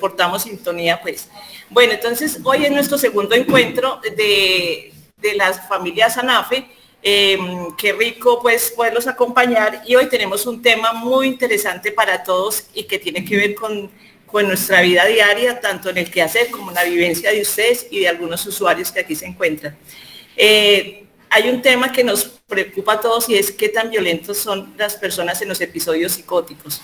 reportamos sintonía, pues. Bueno, entonces hoy es nuestro segundo encuentro de las familias ANAFE. Qué rico pues poderlos acompañar, y hoy tenemos un tema muy interesante para todos y que tiene que ver con nuestra vida diaria, tanto en el quehacer como en la vivencia de ustedes y de algunos usuarios que aquí se encuentran. Hay un tema que nos preocupa a todos, y es qué tan violentos son las personas en los episodios psicóticos.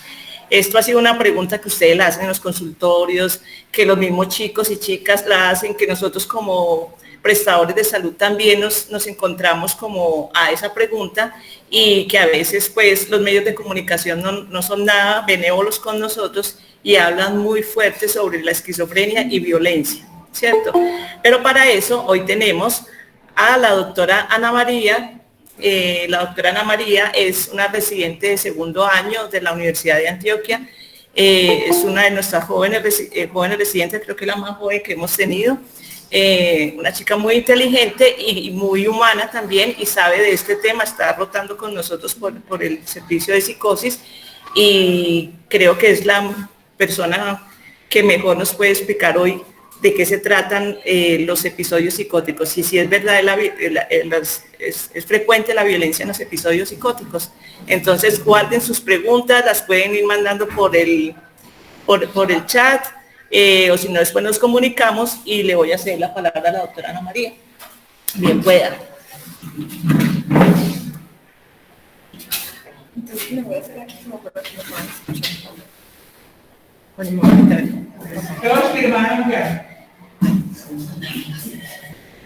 Esto ha sido una pregunta que ustedes la hacen en los consultorios, que los mismos chicos y chicas la hacen, que nosotros como prestadores de salud también nos encontramos como a esa pregunta, y que a veces pues los medios de comunicación no son nada benévolos con nosotros y hablan muy fuerte sobre la esquizofrenia y violencia, ¿cierto? Pero para eso hoy tenemos a la doctora Ana María. La doctora Ana María es una residente de segundo año de la Universidad de Antioquia. Es una de nuestras jóvenes residentes, creo que la más joven que hemos tenido. Una chica muy inteligente y muy humana también, y sabe de este tema, está rotando con nosotros por el servicio de psicosis, y creo que es la persona que mejor nos puede explicar hoy de qué se tratan los episodios psicóticos, y si es verdad es frecuente la violencia en los episodios psicóticos. Entonces guarden sus preguntas, las pueden ir mandando por el chat, o si no, después nos comunicamos, y le voy a hacer la palabra a la doctora Ana María. Bien pueda. Entonces me voy a hacer aquí como para que me puedan escuchar.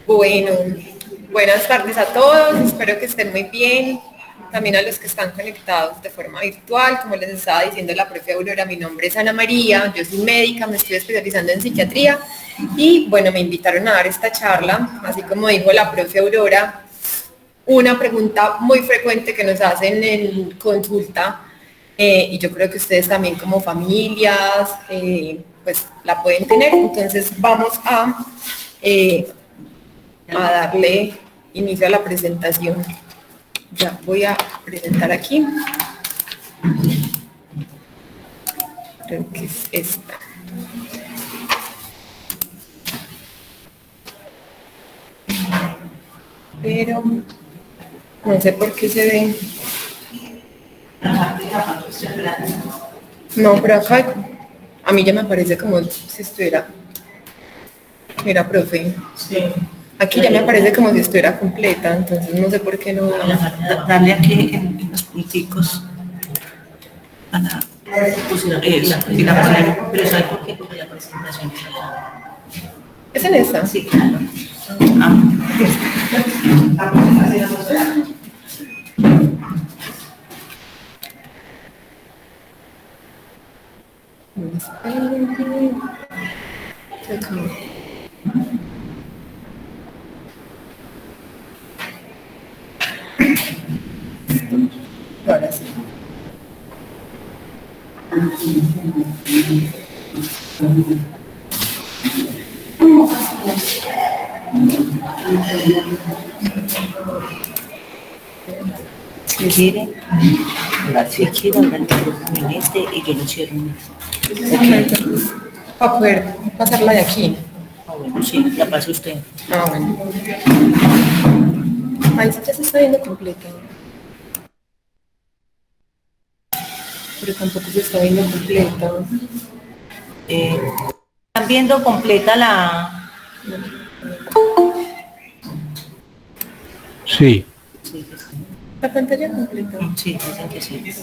Bueno, buenas tardes a todos, espero que estén muy bien, también a los que están conectados de forma virtual. Como les estaba diciendo la profe Aurora, mi nombre es Ana María, yo soy médica, me estoy especializando en psiquiatría, y bueno, me invitaron a dar esta charla, así como dijo la profe Aurora. Una pregunta muy frecuente que nos hacen en consulta, y yo creo que ustedes también como familias, pues la pueden tener. Entonces vamos a darle inicio a la presentación. Ya voy a presentar aquí. Creo que es esta. Pero no sé por qué se ve. No, pero acá a mí ya me parece como si estuviera. Mira, profe. Sí. Aquí ya me parece como si estuviera completa, entonces no sé por qué no. Darle aquí en los punticos. Ana, y la ponemos, pero ¿sabes por qué? Porque la presentación es acá. ¿Es en esa? Sí, claro. Ahora sí. Si quiere hablar en este, y yo lo cierro. Para poder pasarla de aquí. Ah, bueno, sí, la pasa usted. Ah, bueno. Ahí ya se está viendo completa. Pero tampoco se está viendo completa. ¿Están viendo completa la...? Sí. ¿La pantalla completa? Sí, dicen que sí.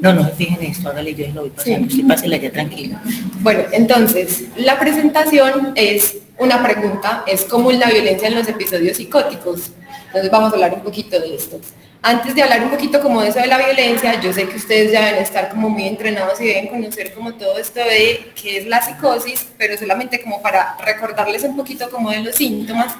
No se fijen en esto, hágale, yo lo voy pasando, sí. Pásela ya tranquila. Bueno, entonces, la presentación es una pregunta, es común la violencia en los episodios psicóticos. Entonces vamos a hablar un poquito de esto. Antes de hablar un poquito como de eso de la violencia, yo sé que ustedes ya deben estar como muy entrenados y deben conocer como todo esto de qué es la psicosis, pero solamente como para recordarles un poquito como de los síntomas.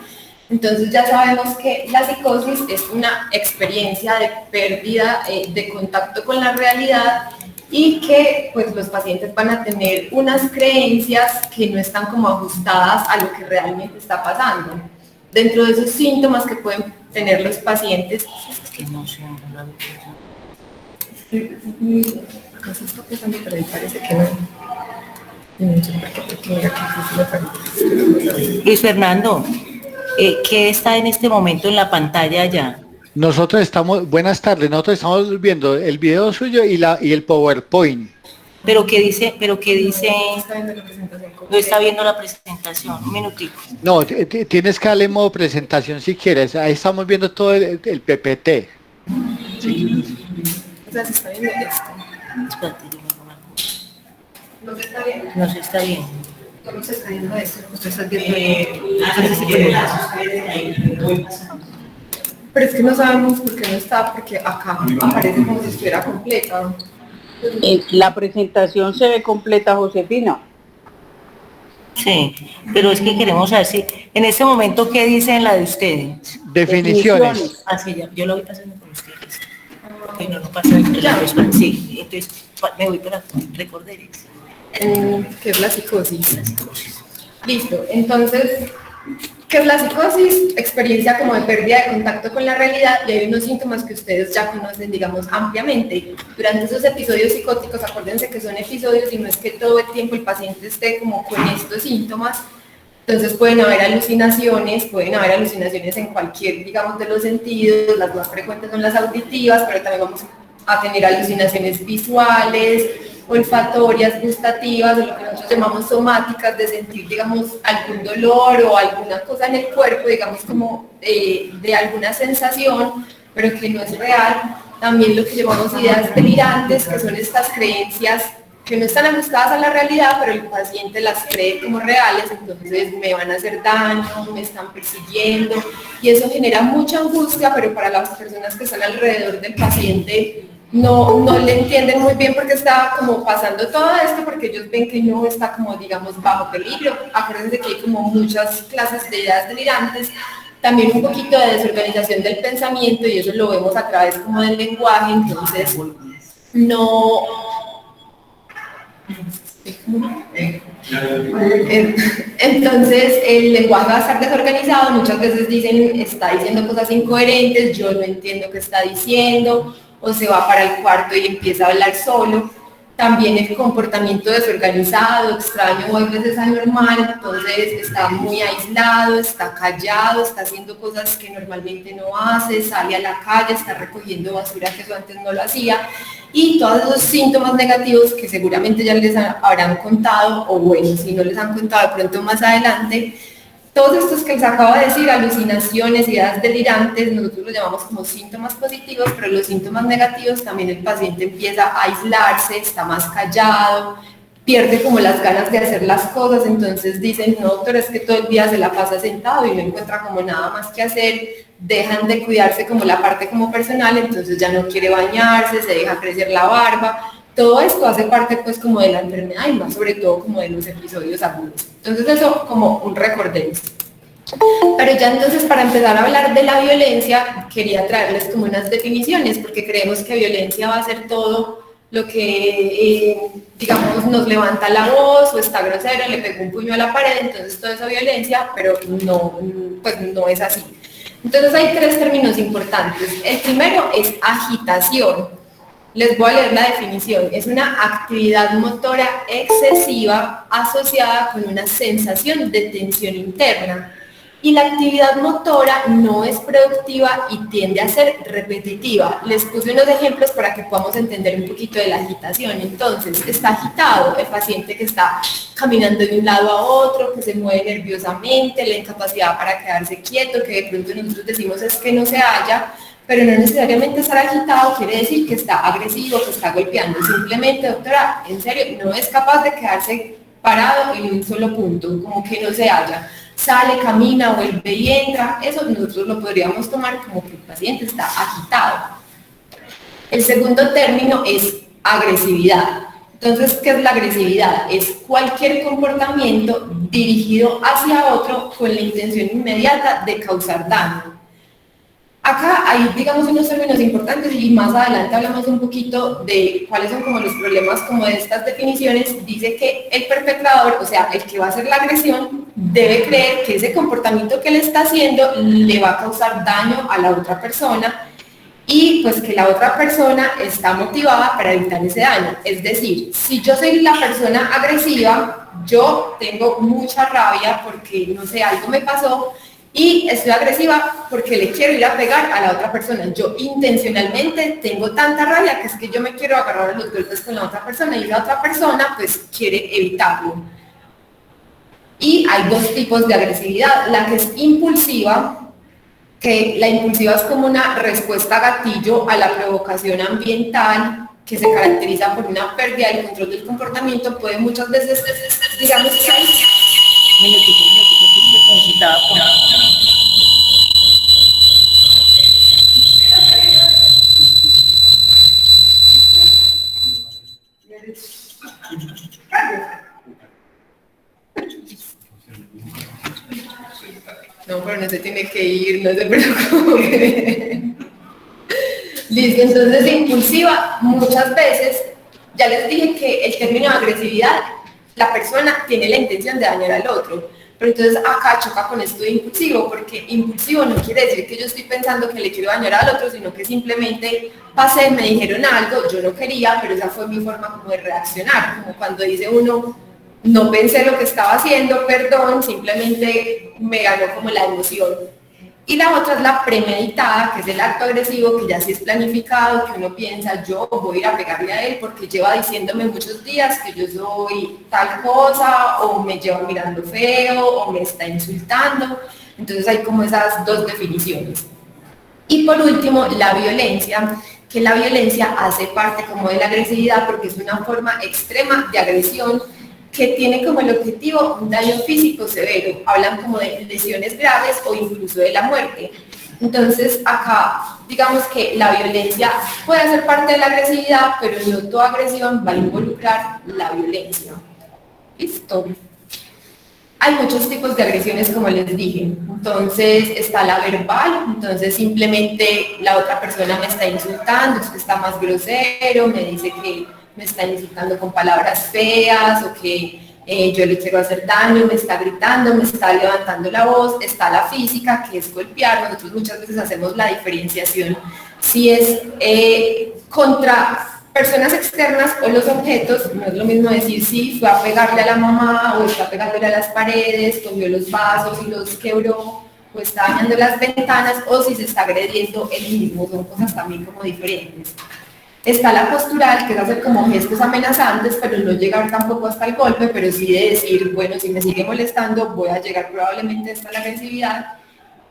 Entonces ya sabemos que la psicosis es una experiencia de pérdida de contacto con la realidad, y que pues los pacientes van a tener unas creencias que no están como ajustadas a lo que realmente está pasando. Dentro de esos síntomas que pueden tener los pacientes. Es que no sé, no la veo. No se está pensando, pero me parece que no. No sé por qué, porque mira que sí me parece. Luis Fernando, ¿qué está en este momento en la pantalla ya? Nosotros estamos, buenas tardes, nosotros estamos viendo el video suyo y el PowerPoint. Pero qué dice, Está viendo la presentación no completa. está viendo la presentación, un minutico. No, tienes que darle modo presentación si quieres. Ahí estamos viendo todo el PPT. Sí. O sea, se está viendo esto. Espérate, yo me hago una cosa. ¿No se está viendo? No se está viendo. ¿Cómo se está viendo esto? Usted está viendo Pero es que no sabemos por qué no está, porque acá aparece como si estuviera completa. La presentación se ve completa, Josefina. Sí, pero es que queremos saber si en este momento qué dice en la de ustedes. Definiciones. Así ya, yo lo voy pasando con ustedes. Que no pasa la respuesta. Sí, entonces me voy para recorderes. ¿Qué es la psicosis? Listo, entonces, ¿qué es la psicosis? Experiencia como de pérdida de contacto con la realidad, y hay unos síntomas que ustedes ya conocen, digamos, ampliamente. Durante esos episodios psicóticos, acuérdense que son episodios y no es que todo el tiempo el paciente esté como con estos síntomas. Entonces pueden haber alucinaciones en cualquier, digamos, de los sentidos. Las más frecuentes son las auditivas, pero también vamos a tener alucinaciones visuales, olfatorias, gustativas, o lo que nosotros llamamos somáticas, de sentir, digamos, algún dolor o alguna cosa en el cuerpo, digamos, como de alguna sensación, pero que no es real. También lo que llamamos ideas delirantes, que son estas creencias que no están ajustadas a la realidad, pero el paciente las cree como reales, entonces me van a hacer daño, me están persiguiendo, y eso genera mucha angustia, pero para las personas que están alrededor del paciente no le entienden muy bien por qué está como pasando todo esto, porque ellos ven que no está como, digamos, bajo peligro. Acuérdense que hay como muchas clases de ideas delirantes, también un poquito de desorganización del pensamiento, y eso lo vemos a través como del lenguaje, entonces entonces el lenguaje va a estar desorganizado, muchas veces está diciendo cosas incoherentes, yo no entiendo qué está diciendo, o se va para el cuarto y empieza a hablar solo. También el comportamiento desorganizado, extraño o a veces anormal, entonces está muy aislado, está callado, está haciendo cosas que normalmente no hace, sale a la calle, está recogiendo basura que eso antes no lo hacía, y todos esos síntomas negativos que seguramente ya les habrán contado, o bueno, si no les han contado de pronto más adelante. Todos estos que les acabo de decir, alucinaciones, ideas delirantes, nosotros los llamamos como síntomas positivos, pero los síntomas negativos también el paciente empieza a aislarse, está más callado, pierde como las ganas de hacer las cosas, entonces dicen, no doctor, es que todo el día se la pasa sentado y no encuentra como nada más que hacer, dejan de cuidarse como la parte como personal, entonces ya no quiere bañarse, se deja crecer la barba. Todo esto hace parte pues como de la enfermedad y más sobre todo como de los episodios agudos. Entonces eso como un recordemos. Pero ya entonces para empezar a hablar de la violencia quería traerles como unas definiciones, porque creemos que violencia va a ser todo lo que digamos nos levanta la voz o está grosero, le pegó un puño a la pared, entonces todo eso es violencia, pero no, pues no es así. Entonces hay tres términos importantes. El primero es agitación. Les voy a leer la definición. Es una actividad motora excesiva asociada con una sensación de tensión interna. Y la actividad motora no es productiva y tiende a ser repetitiva. Les puse unos ejemplos para que podamos entender un poquito de la agitación. Entonces, está agitado el paciente que está caminando de un lado a otro, que se mueve nerviosamente, la incapacidad para quedarse quieto, que de pronto nosotros decimos es que no se halla, pero no necesariamente estar agitado quiere decir que está agresivo, que está golpeando. Simplemente, doctora, en serio, no es capaz de quedarse parado en un solo punto, como que no se halla. Sale, camina, vuelve y entra. Eso nosotros lo podríamos tomar como que el paciente está agitado. El segundo término es agresividad. Entonces, ¿qué es la agresividad? Es cualquier comportamiento dirigido hacia otro con la intención inmediata de causar daño. Acá hay, digamos, unos términos importantes y más adelante hablamos un poquito de cuáles son como los problemas como de estas definiciones. Dice que el perpetrador, o sea, el que va a hacer la agresión, debe creer que ese comportamiento que le está haciendo le va a causar daño a la otra persona y pues que la otra persona está motivada para evitar ese daño. Es decir, si yo soy la persona agresiva, yo tengo mucha rabia porque, no sé, algo me pasó, y estoy agresiva porque le quiero ir a pegar a la otra persona. Yo intencionalmente tengo tanta rabia que es que yo me quiero agarrar a los golpes con la otra persona y la otra persona pues quiere evitarlo. Y hay dos tipos de agresividad, la que es impulsiva, que la impulsiva es como una respuesta gatillo a la provocación ambiental, que se caracteriza por una pérdida del control del comportamiento, puede muchas veces, digamos que hay... No, pero no se tiene que ir, no se preocupe. Listo, entonces impulsiva, muchas veces, ya les dije que el término de agresividad, la persona tiene la intención de dañar al otro, pero entonces acá choca con esto de impulsivo, porque impulsivo no quiere decir que yo estoy pensando que le quiero dañar al otro, sino que simplemente pasé, me dijeron algo, yo no quería, pero esa fue mi forma como de reaccionar, como cuando dice uno, no pensé lo que estaba haciendo, perdón, simplemente me ganó como la emoción. Y la otra es la premeditada, que es el acto agresivo, que ya sí es planificado, que uno piensa, yo voy a ir a pegarle a él porque lleva diciéndome muchos días que yo soy tal cosa, o me lleva mirando feo, o me está insultando. Entonces hay como esas dos definiciones. Y por último, la violencia, que la violencia hace parte como de la agresividad porque es una forma extrema de agresión que tiene como el objetivo un daño físico severo. Hablan como de lesiones graves o incluso de la muerte. Entonces acá digamos que la violencia puede ser parte de la agresividad, pero no toda agresión va a involucrar la violencia. Listo. Hay muchos tipos de agresiones, como les dije. Entonces está la verbal, entonces simplemente la otra persona me está insultando, es que está más grosero, me dice que me está insultando con palabras feas o que yo le quiero hacer daño, me está gritando, me está levantando la voz. Está la física, que es golpear. Nosotros muchas veces hacemos la diferenciación si es contra personas externas o los objetos. No es lo mismo decir si fue a pegarle a la mamá o está pegándole a las paredes, cogió los vasos y los quebró, o está dañando las ventanas, o si se está agrediendo él mismo. Son cosas también como diferentes. Está la postural, que es hacer como gestos amenazantes, pero no llegar tampoco hasta el golpe, pero sí de decir, bueno, si me sigue molestando, voy a llegar probablemente hasta la agresividad.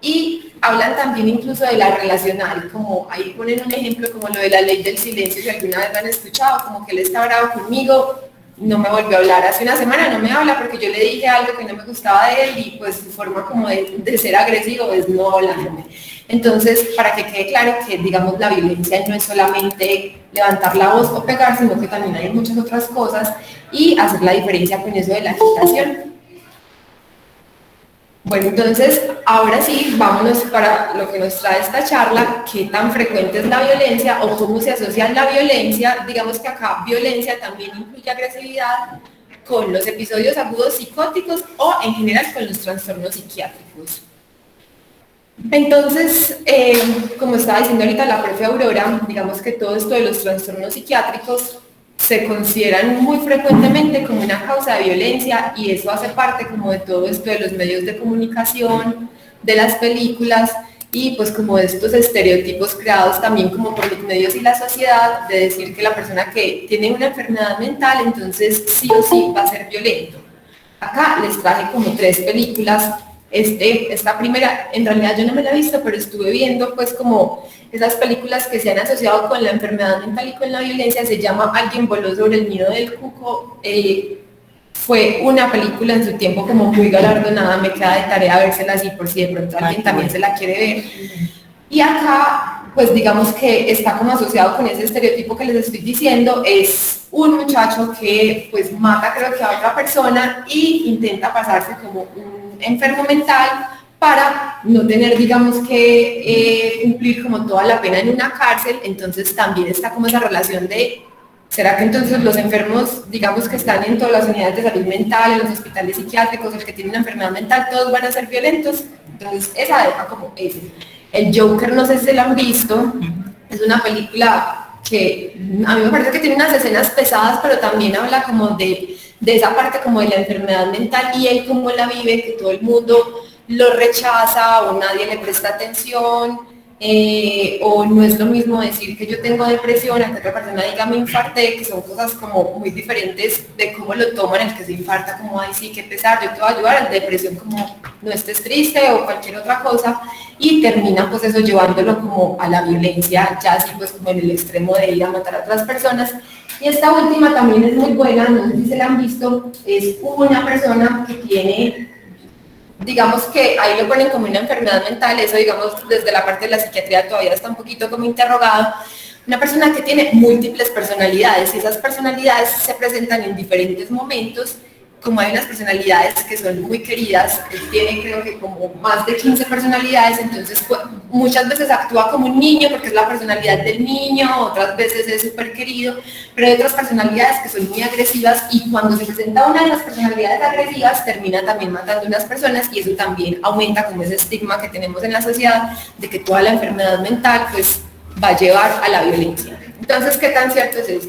Y hablan también incluso de la relacional, como ahí ponen un ejemplo como lo de la ley del silencio, si alguna vez lo han escuchado, como que él está bravo conmigo, no me volvió a hablar, hace una semana no me habla porque yo le dije algo que no me gustaba de él, y pues su forma como de ser agresivo es no hablándome. Entonces, para que quede claro que, digamos, la violencia no es solamente levantar la voz o pegar, sino que también hay muchas otras cosas, y hacer la diferencia con eso de la agitación. Bueno, entonces, ahora sí, vámonos para lo que nos trae esta charla: qué tan frecuente es la violencia o cómo se asocia la violencia. Digamos que acá violencia también incluye agresividad con los episodios agudos psicóticos o en general con los trastornos psiquiátricos. Entonces, como estaba diciendo ahorita la profe Aurora, digamos que todo esto de los trastornos psiquiátricos se consideran muy frecuentemente como una causa de violencia, y eso hace parte como de todo esto de los medios de comunicación, de las películas, y pues como de estos estereotipos creados también como por los medios y la sociedad, de decir que la persona que tiene una enfermedad mental entonces sí o sí va a ser violento. Acá les traje como 3 películas. Esta primera, en realidad yo no me la he visto, pero estuve viendo pues como esas películas que se han asociado con la enfermedad mental y con la violencia. Se llama Alguien voló sobre el nido del cuco. Fue una película en su tiempo como muy galardonada, me queda de tarea vérsela así por si de pronto alguien también se la quiere ver. Y acá, pues digamos que está como asociado con ese estereotipo que les estoy diciendo. Es un muchacho que pues mata, creo que a otra persona, y intenta pasarse como un enfermo mental para no tener, digamos, que cumplir como toda la pena en una cárcel. Entonces también está como esa relación de, ¿será que entonces los enfermos, digamos, que están en todas las unidades de salud mental, en los hospitales psiquiátricos, el que tiene una enfermedad mental, todos van a ser violentos? Entonces esa deja como ese. El Joker, no sé si la han visto, es una película que a mí me parece que tiene unas escenas pesadas, pero también habla como de esa parte como de la enfermedad mental y él cómo la vive, que todo el mundo lo rechaza o nadie le presta atención, o no es lo mismo decir que yo tengo depresión a que otra persona diga me infarté, que son cosas como muy diferentes de cómo lo toman el que se infarta, como ay sí, qué pesar, yo te voy a ayudar, la depresión como no estés triste o cualquier otra cosa, y termina pues eso llevándolo como a la violencia, ya así pues como en el extremo de ir a matar a otras personas. Y esta última también es muy buena, no sé si se la han visto, es una persona que tiene, digamos que ahí lo ponen como una enfermedad mental, eso digamos desde la parte de la psiquiatría todavía está un poquito como interrogado, una persona que tiene múltiples personalidades y esas personalidades se presentan en diferentes momentos. Como hay unas personalidades que son muy queridas, él tiene creo que como más de 15 personalidades, entonces pues, muchas veces actúa como un niño porque es la personalidad del niño, otras veces es súper querido, pero hay otras personalidades que son muy agresivas y cuando se presenta una de las personalidades agresivas termina también matando a unas personas y eso también aumenta como ese estigma que tenemos en la sociedad de que toda la enfermedad mental pues va a llevar a la violencia. Entonces, ¿qué tan cierto es eso?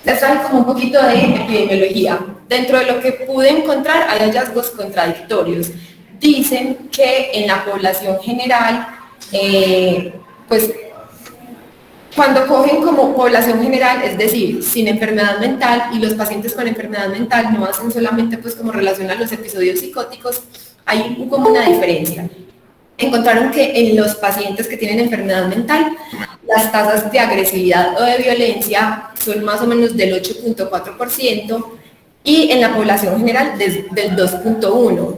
Les traigo como un poquito de epidemiología. Dentro de lo que pude encontrar hay hallazgos contradictorios. Dicen que en la población general, pues cuando cogen como población general, es decir, sin enfermedad mental, y los pacientes con enfermedad mental no hacen solamente pues como relación a los episodios psicóticos, hay como una diferencia. Encontraron que en los pacientes que tienen enfermedad mental, las tasas de agresividad o de violencia son más o menos del 8.4% y en la población general del 2.1%.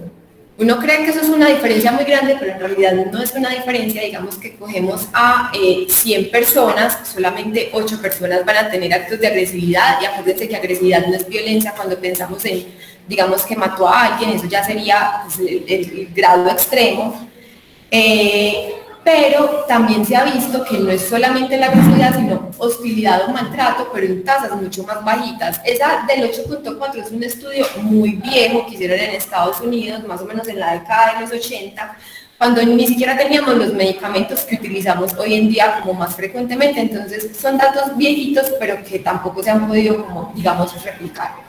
Uno cree que eso es una diferencia muy grande, pero en realidad no es una diferencia. Digamos que cogemos a 100 personas, solamente 8 personas van a tener actos de agresividad, y acuérdense que agresividad no es violencia cuando pensamos en, digamos que mató a alguien, eso ya sería pues, el grado extremo. Pero también se ha visto que no es solamente la agresividad, sino hostilidad o maltrato, pero en tasas mucho más bajitas. Esa del 8.4 es un estudio muy viejo que hicieron en Estados Unidos, más o menos en la década de los 80, cuando ni siquiera teníamos los medicamentos que utilizamos hoy en día como más frecuentemente. Entonces son datos viejitos, pero que tampoco se han podido, como digamos, replicar.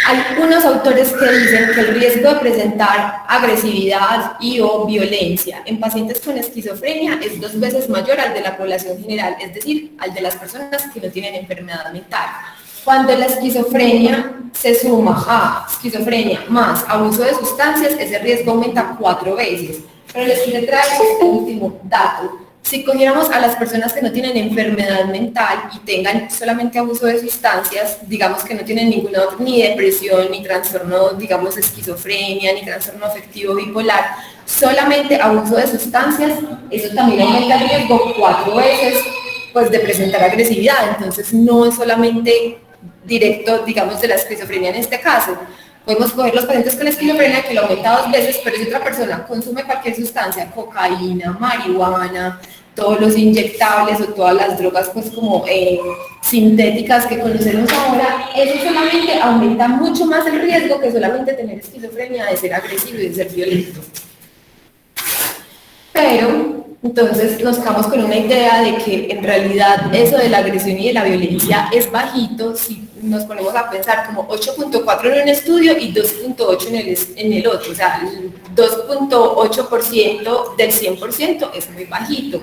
Hay unos autores que dicen que el riesgo de presentar agresividad y o violencia en pacientes con esquizofrenia es 2 veces mayor al de la población general, es decir, al de las personas que no tienen enfermedad mental. Cuando la esquizofrenia se suma a esquizofrenia más abuso de sustancias, ese riesgo aumenta 4 veces. Pero les quiero traer este último dato. Si cogiéramos a las personas que no tienen enfermedad mental y tengan solamente abuso de sustancias, digamos que no tienen ninguna otra, ni depresión, ni trastorno, digamos, esquizofrenia, ni trastorno afectivo bipolar, solamente abuso de sustancias, eso también aumenta el riesgo 4 veces pues, de presentar agresividad. Entonces no es solamente directo, digamos, de la esquizofrenia en este caso. Podemos coger los pacientes con esquizofrenia que lo aumenta 2 veces, pero si otra persona consume cualquier sustancia, cocaína, marihuana, todos los inyectables o todas las drogas pues como sintéticas que conocemos ahora, eso solamente aumenta mucho más el riesgo que solamente tener esquizofrenia de ser agresivo y de ser violento. Pero entonces nos quedamos con una idea de que en realidad eso de la agresión y de la violencia es bajito si nos ponemos a pensar como 8.4 en un estudio y 2.8 en el otro, o sea, el 2.8% del 100% es muy bajito,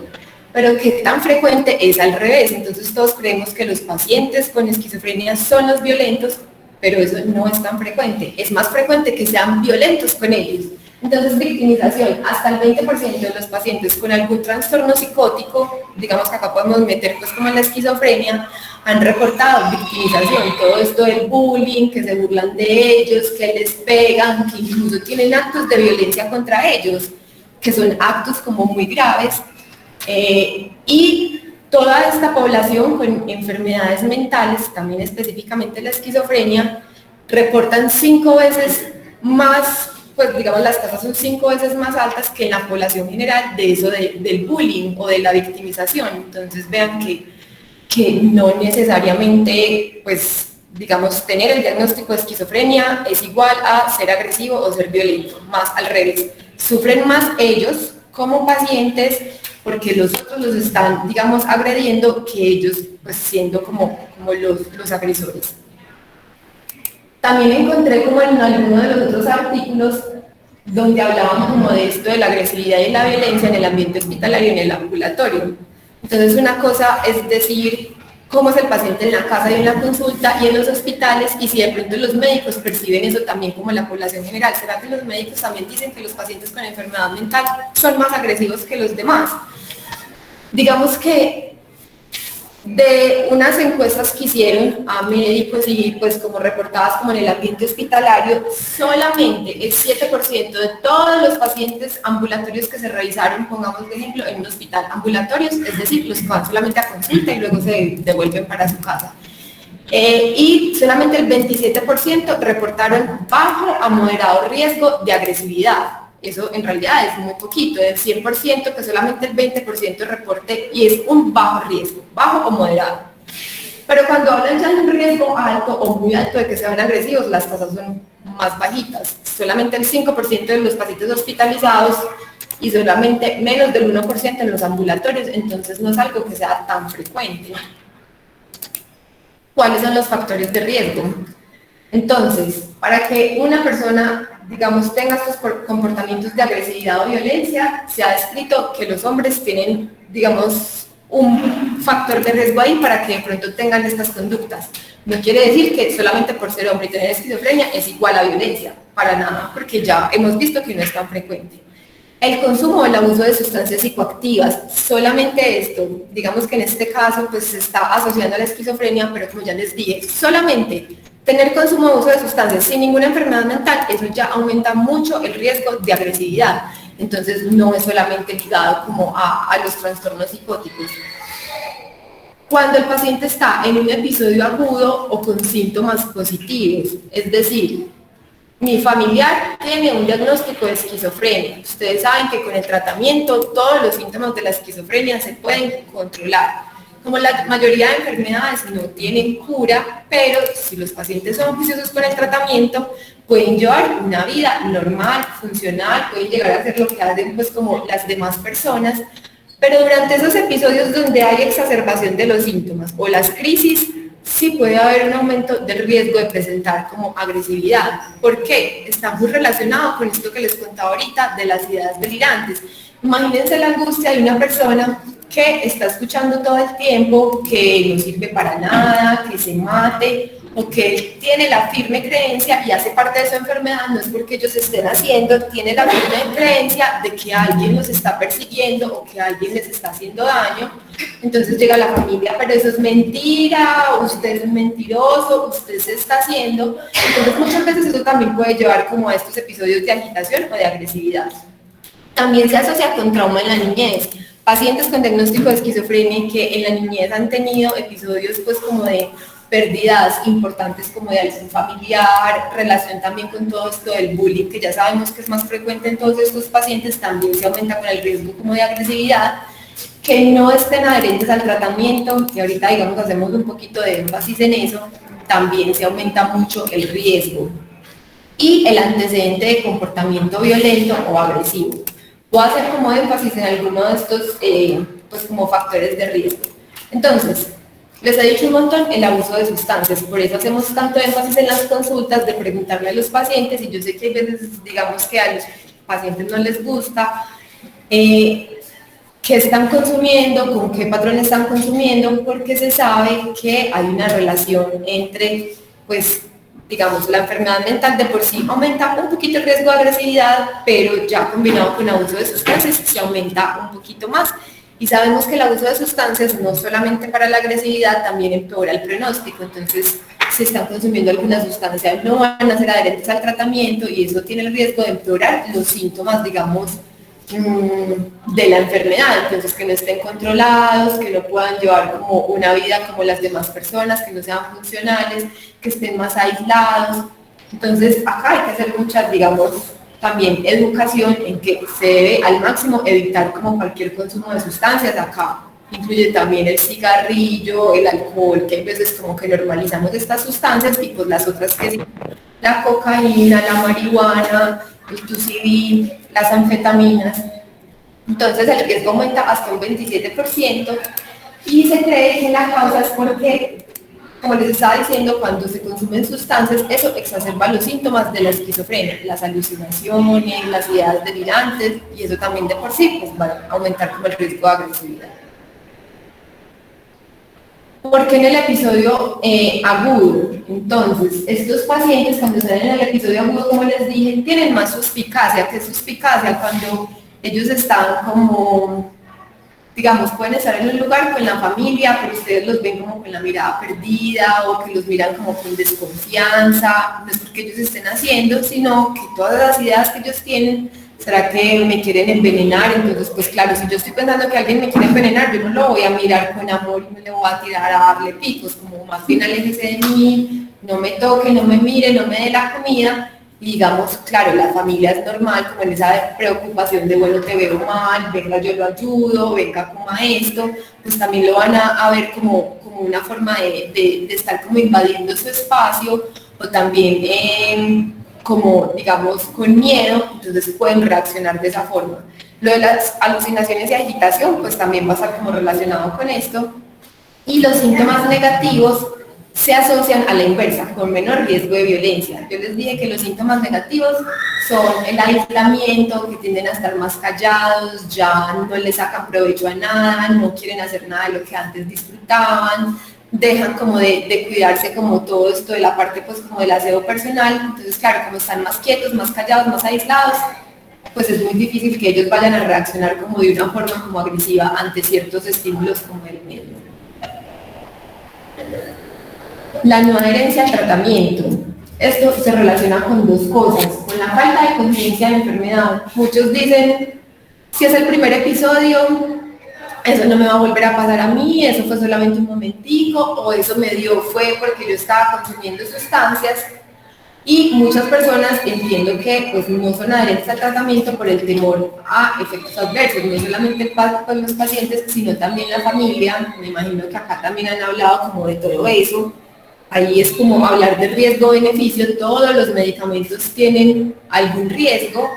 pero que tan frecuente es al revés. Entonces todos creemos que los pacientes con esquizofrenia son los violentos, pero eso no es tan frecuente, es más frecuente que sean violentos con ellos. Entonces, victimización, hasta el 20% de los pacientes con algún trastorno psicótico, digamos que acá podemos meter pues como en la esquizofrenia, han reportado victimización, todo esto del bullying, que se burlan de ellos, que les pegan, que incluso tienen actos de violencia contra ellos, que son actos como muy graves, y toda esta población con enfermedades mentales, también específicamente la esquizofrenia, reportan 5 veces más pues digamos las tasas son 5 veces más altas que en la población general de eso del bullying o de la victimización. Entonces vean que no necesariamente, pues digamos, tener el diagnóstico de esquizofrenia es igual a ser agresivo o ser violento, más al revés. Sufren más ellos como pacientes porque los otros los están, digamos, agrediendo que ellos, pues siendo como los agresores. También encontré como en alguno de los otros artículos donde hablaban como de esto de la agresividad y la violencia en el ambiente hospitalario y en el ambulatorio. Entonces una cosa es decir cómo es el paciente en la casa y en la consulta y en los hospitales, y si de pronto los médicos perciben eso también como la población general. ¿Será que los médicos también dicen que los pacientes con enfermedad mental son más agresivos que los demás? Digamos que de unas encuestas que hicieron a médicos y pues como reportadas como en el ambiente hospitalario, solamente el 7% de todos los pacientes ambulatorios que se revisaron, pongamos de ejemplo, en un hospital ambulatorios, es decir, los que van solamente a consulta y luego se devuelven para su casa. Y solamente el 27% reportaron bajo a moderado riesgo de agresividad. Eso en realidad es muy poquito, del 100% que solamente el 20% reporte, y es un bajo riesgo, bajo o moderado. Pero cuando hablan ya de un riesgo alto o muy alto de que sean agresivos, las tasas son más bajitas. Solamente el 5% de los pacientes hospitalizados y solamente menos del 1% en los ambulatorios, entonces no es algo que sea tan frecuente. ¿Cuáles son los factores de riesgo? Entonces, para que una persona, digamos, tenga estos comportamientos de agresividad o violencia, se ha descrito que los hombres tienen, digamos, un factor de riesgo ahí para que de pronto tengan estas conductas. No quiere decir que solamente por ser hombre y tener esquizofrenia es igual a violencia, para nada, porque ya hemos visto que no es tan frecuente. El consumo o el abuso de sustancias psicoactivas, solamente esto, digamos que en este caso pues se está asociando a la esquizofrenia, pero como ya les dije, solamente tener consumo o uso de sustancias sin ninguna enfermedad mental, eso ya aumenta mucho el riesgo de agresividad. Entonces no es solamente ligado como a los trastornos psicóticos. Cuando el paciente está en un episodio agudo o con síntomas positivos, es decir, mi familiar tiene un diagnóstico de esquizofrenia. Ustedes saben que con el tratamiento todos los síntomas de la esquizofrenia se pueden controlar. Como la mayoría de enfermedades no tienen cura, pero si los pacientes son juiciosos con el tratamiento, pueden llevar una vida normal, funcional, pueden llegar a hacer lo que hacen pues como las demás personas, pero durante esos episodios donde hay exacerbación de los síntomas o las crisis, sí puede haber un aumento del riesgo de presentar como agresividad. ¿Por qué? Está muy relacionado con esto que les contaba ahorita de las ideas delirantes. Imagínense la angustia de una persona que está escuchando todo el tiempo que no sirve para nada, que se mate, o que tiene la firme creencia y hace parte de su enfermedad, no es porque ellos estén haciendo, tiene la firme creencia de que alguien los está persiguiendo o que alguien les está haciendo daño. Entonces llega la familia, pero eso es mentira, usted es mentiroso, usted se está haciendo. Entonces muchas veces eso también puede llevar como a estos episodios de agitación o de agresividad. También se asocia con trauma en la niñez. Pacientes con diagnóstico de esquizofrenia que en la niñez han tenido episodios pues como de pérdidas importantes como de algún familiar, relación también con todo esto del bullying, que ya sabemos que es más frecuente en todos estos pacientes, también se aumenta con el riesgo como de agresividad, que no estén adherentes al tratamiento, y ahorita digamos hacemos un poquito de énfasis en eso, también se aumenta mucho el riesgo. Y el antecedente de comportamiento violento o agresivo. Voy a hacer como énfasis en alguno de estos pues como factores de riesgo. Entonces, les he dicho un montón el abuso de sustancias, por eso hacemos tanto énfasis en las consultas de preguntarle a los pacientes, y yo sé que hay veces, digamos que a los pacientes no les gusta, qué están consumiendo, con qué patrón están consumiendo, porque se sabe que hay una relación entre, pues, digamos, la enfermedad mental de por sí aumenta un poquito el riesgo de agresividad, pero ya combinado con abuso de sustancias se aumenta un poquito más. Y sabemos que el abuso de sustancias no solamente para la agresividad, también empeora el pronóstico. Entonces, si están consumiendo alguna sustancia, no van a ser adherentes al tratamiento y eso tiene el riesgo de empeorar los síntomas, digamos, de la enfermedad. Entonces, que no estén controlados, que no puedan llevar como una vida como las demás personas, que no sean funcionales, que estén más aislados. Entonces, acá hay que hacer muchas, digamos, también educación en que se debe al máximo evitar como cualquier consumo de sustancias. Acá incluye también el cigarrillo, el alcohol, que a veces como que normalizamos estas sustancias, y pues las otras que sí, la cocaína, la marihuana, el tucidín, las anfetaminas. Entonces el riesgo aumenta hasta un 27%, y se cree que la causa es porque, como les estaba diciendo, cuando se consumen sustancias, eso exacerba los síntomas de la esquizofrenia, las alucinaciones, las ideas delirantes, y eso también de por sí pues, va a aumentar como el riesgo de agresividad. Porque en el episodio agudo, entonces, estos pacientes cuando están en el episodio agudo, como les dije, tienen más suspicacia. ¿Qué es suspicacia? Cuando ellos están como, digamos, pueden estar en un lugar con la familia, pero ustedes los ven como con la mirada perdida, o que los miran como con desconfianza. No es porque ellos estén haciendo, sino que todas las ideas que ellos tienen, ¿será que me quieren envenenar? Entonces, pues claro, si yo estoy pensando que alguien me quiere envenenar, yo no lo voy a mirar con amor y me le voy a tirar a darle picos, como más bien aléjese de mí, no me toque, no me mire, no me dé la comida. Y digamos, claro, la familia es normal, como en esa preocupación de, bueno, te veo mal, venga, yo lo ayudo, venga, coma esto, pues también lo van a ver como una forma de estar como invadiendo su espacio, o también como, digamos, con miedo, entonces pueden reaccionar de esa forma. Lo de las alucinaciones y agitación, pues también va a estar como relacionado con esto. Y los síntomas negativos se asocian a la inversa, con menor riesgo de violencia. Yo les dije que los síntomas negativos son el aislamiento, que tienden a estar más callados, ya no les sacan provecho a nada, no quieren hacer nada de lo que antes disfrutaban, dejan como de cuidarse como todo esto de la parte pues como del aseo personal. Entonces claro, como están más quietos, más callados, más aislados, pues es muy difícil que ellos vayan a reaccionar como de una forma como agresiva ante ciertos estímulos como el medio. La no adherencia al tratamiento. Esto se relaciona con dos cosas, con la falta de conciencia de la enfermedad. Muchos dicen, si es el primer episodio, eso no me va a volver a pasar a mí, eso fue solamente un momentico, o eso me dio fue porque yo estaba consumiendo sustancias. Y muchas personas entiendo que pues, no son adherentes al tratamiento por el temor a efectos adversos, no solamente pues, los pacientes, sino también la familia. Me imagino que acá también han hablado como de todo eso. Ahí es como hablar de riesgo-beneficio. Todos los medicamentos tienen algún riesgo.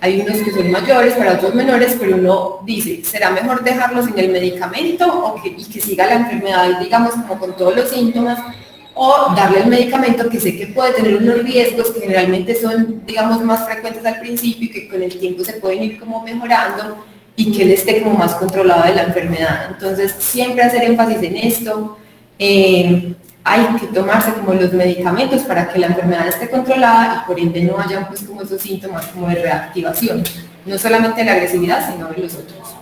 Hay unos que son mayores, para otros menores, pero uno dice, ¿será mejor dejarlo sin el medicamento y que siga la enfermedad, digamos, como con todos los síntomas? O darle el medicamento que sé que puede tener unos riesgos que generalmente son, digamos, más frecuentes al principio y que con el tiempo se pueden ir como mejorando y que él esté como más controlado de la enfermedad. Entonces, siempre hacer énfasis en esto. Hay que tomarse como los medicamentos para que la enfermedad esté controlada y por ende no hayan pues como esos síntomas como de reactivación, no solamente de la agresividad, sino de los otros.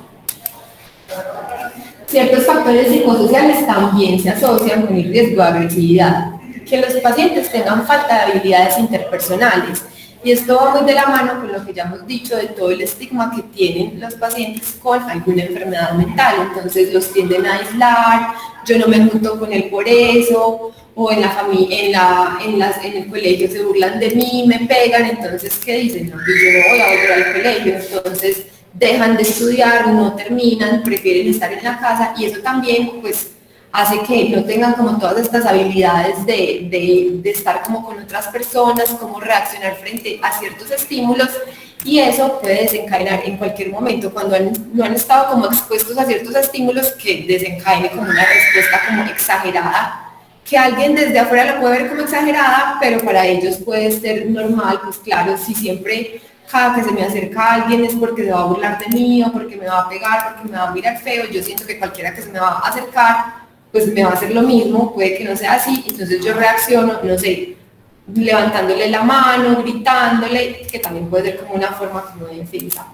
Ciertos factores psicosociales también se asocian con el riesgo de agresividad. Que los pacientes tengan falta de habilidades interpersonales. Y esto va muy de la mano con lo que ya hemos dicho de todo el estigma que tienen los pacientes con alguna enfermedad mental. Entonces los tienden a aislar, yo no me junto con él por eso, o en la familia, en el colegio se burlan de mí, me pegan. Entonces, ¿qué dicen? No, pues yo no voy a volver al colegio. Entonces dejan de estudiar, no terminan, prefieren estar en la casa, y eso también pues hace que no tengan como todas estas habilidades de estar como con otras personas, cómo reaccionar frente a ciertos estímulos, y eso puede desencadenar en cualquier momento, cuando no han estado como expuestos a ciertos estímulos, que desencadene como una respuesta como exagerada, que alguien desde afuera lo puede ver como exagerada, pero para ellos puede ser normal. Pues claro, si siempre cada que se me acerca a alguien es porque se va a burlar de mí, o porque me va a pegar, porque me va a mirar feo, yo siento que cualquiera que se me va a acercar pues me va a hacer lo mismo, puede que no sea así, entonces yo reacciono, no sé, levantándole la mano, gritándole, que también puede ser como una forma como de defensa.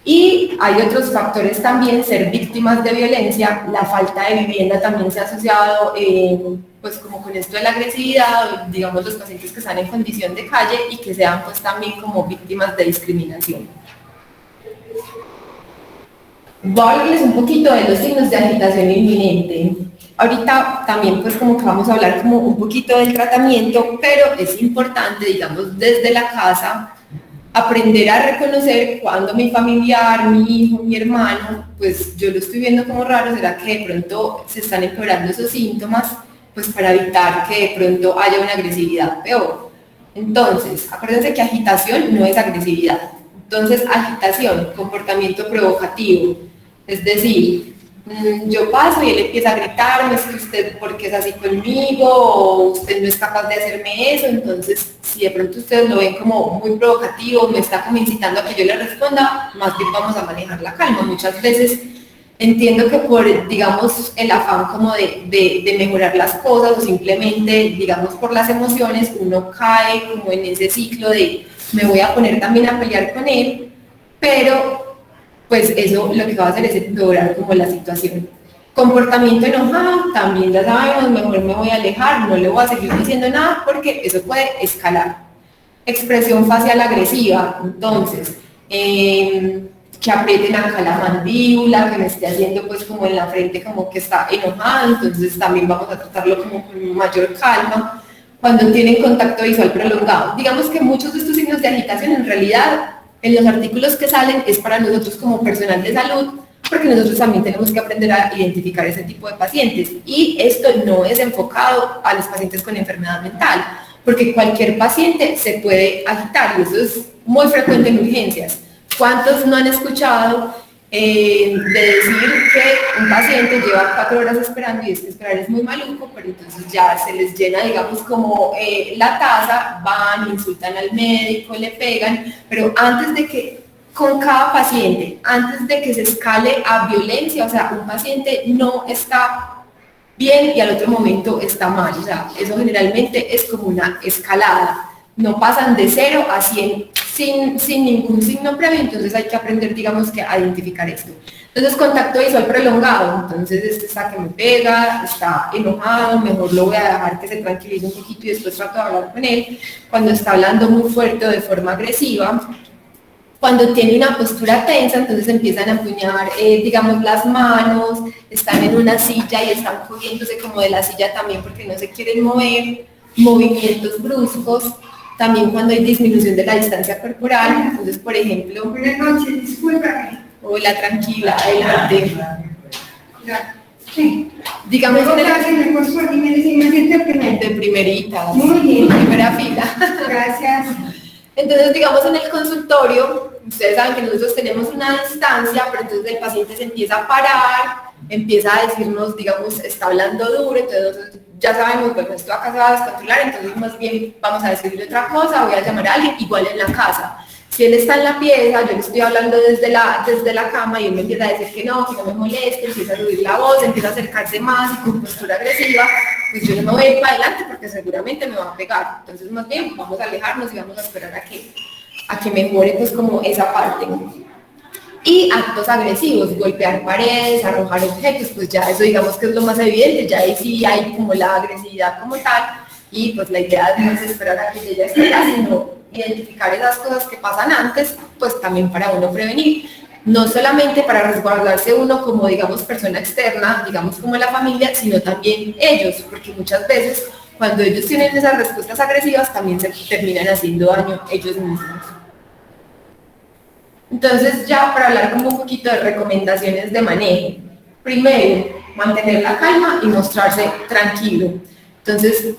Y hay otros factores también, ser víctimas de violencia, la falta de vivienda también se ha asociado pues como con esto de la agresividad, digamos los pacientes que están en condición de calle y que sean pues también como víctimas de discriminación. Voy a hablarles un poquito de los signos de agitación inminente. Ahorita también pues como que vamos a hablar como un poquito del tratamiento, pero es importante, digamos, desde la casa, aprender a reconocer cuando mi familiar, mi hijo, mi hermano, pues yo lo estoy viendo como raro, será que de pronto se están empeorando esos síntomas, pues para evitar que de pronto haya una agresividad peor. Entonces, acuérdense que agitación no es agresividad. Entonces, agitación, comportamiento provocativo, es decir, yo paso y él empieza a gritarme, es que usted, ¿por qué es así conmigo? O usted no es capaz de hacerme eso. Entonces, si de pronto ustedes lo ven como muy provocativo, me está como incitando a que yo le responda, más bien vamos a manejar la calma. Muchas veces entiendo que por, digamos, el afán como de mejorar las cosas o simplemente, digamos, por las emociones, uno cae como en ese ciclo de me voy a poner también a pelear con él, pero pues eso lo que va a hacer es empeorar como la situación. Comportamiento enojado, también ya sabemos, mejor me voy a alejar, no le voy a seguir diciendo nada porque eso puede escalar. Expresión facial agresiva, entonces, que aprieten acá la mandíbula, que me esté haciendo pues como en la frente como que está enojado, entonces también vamos a tratarlo como con mayor calma. Cuando tienen contacto visual prolongado, digamos que muchos de estos signos de agitación en realidad en los artículos que salen es para nosotros como personal de salud, porque nosotros también tenemos que aprender a identificar ese tipo de pacientes. Y esto no es enfocado a los pacientes con enfermedad mental, porque cualquier paciente se puede agitar y eso es muy frecuente en urgencias. ¿Cuántos no han escuchado de decir que un paciente lleva 4 horas esperando y es que esperar es muy maluco, pero entonces ya se les llena, digamos, como la taza, van, insultan al médico, le pegan, pero antes de que, con cada paciente, antes de que se escale a violencia, o sea, un paciente no está bien y al otro momento está mal, o sea, eso generalmente es como una escalada, no pasan de 0 a 100 sin ningún signo previo, entonces hay que aprender, digamos, que a identificar esto. Entonces, contacto visual prolongado, entonces este está que me pega, está enojado, mejor lo voy a dejar que se tranquilice un poquito y después trato de hablar con él. Cuando está hablando muy fuerte o de forma agresiva, cuando tiene una postura tensa, entonces empiezan a empuñar, digamos, las manos, están en una silla y están cogiéndose como de la silla también porque no se quieren mover, movimientos bruscos. También cuando hay disminución de la distancia corporal, entonces, por ejemplo, buenas noches, discúlpame. Hola, tranquila, adelante. Sí. Digamos en el de primeritas, muy bien. primera fila. Gracias. Entonces, digamos, en el consultorio, ustedes saben que nosotros tenemos una distancia, pero entonces el paciente se empieza a parar, empieza a decirnos, digamos, está hablando duro, entonces ya sabemos, bueno, esto acá se va a descontrolar, entonces más bien vamos a decirle otra cosa, voy a llamar a alguien, igual en la casa. Si él está en la pieza, yo le estoy hablando desde la cama y él me empieza a decir que no me moleste, empieza a subir la voz, empieza a acercarse más y con postura agresiva, pues yo no me voy a ir para adelante porque seguramente me va a pegar. Entonces más bien vamos a alejarnos y vamos a esperar a que mejore pues como esa parte. Y actos agresivos, golpear paredes, arrojar objetos, pues ya eso digamos que es lo más evidente, ya ahí sí hay como la agresividad como tal, y pues la idea no es esperar a que ella esté así, sino identificar esas cosas que pasan antes, pues también para uno prevenir, no solamente para resguardarse uno como digamos persona externa, digamos como la familia, sino también ellos, porque muchas veces cuando ellos tienen esas respuestas agresivas también se terminan haciendo daño ellos mismos. Entonces ya para hablar como un poquito de recomendaciones de manejo. Primero, mantener la calma y mostrarse tranquilo. Entonces,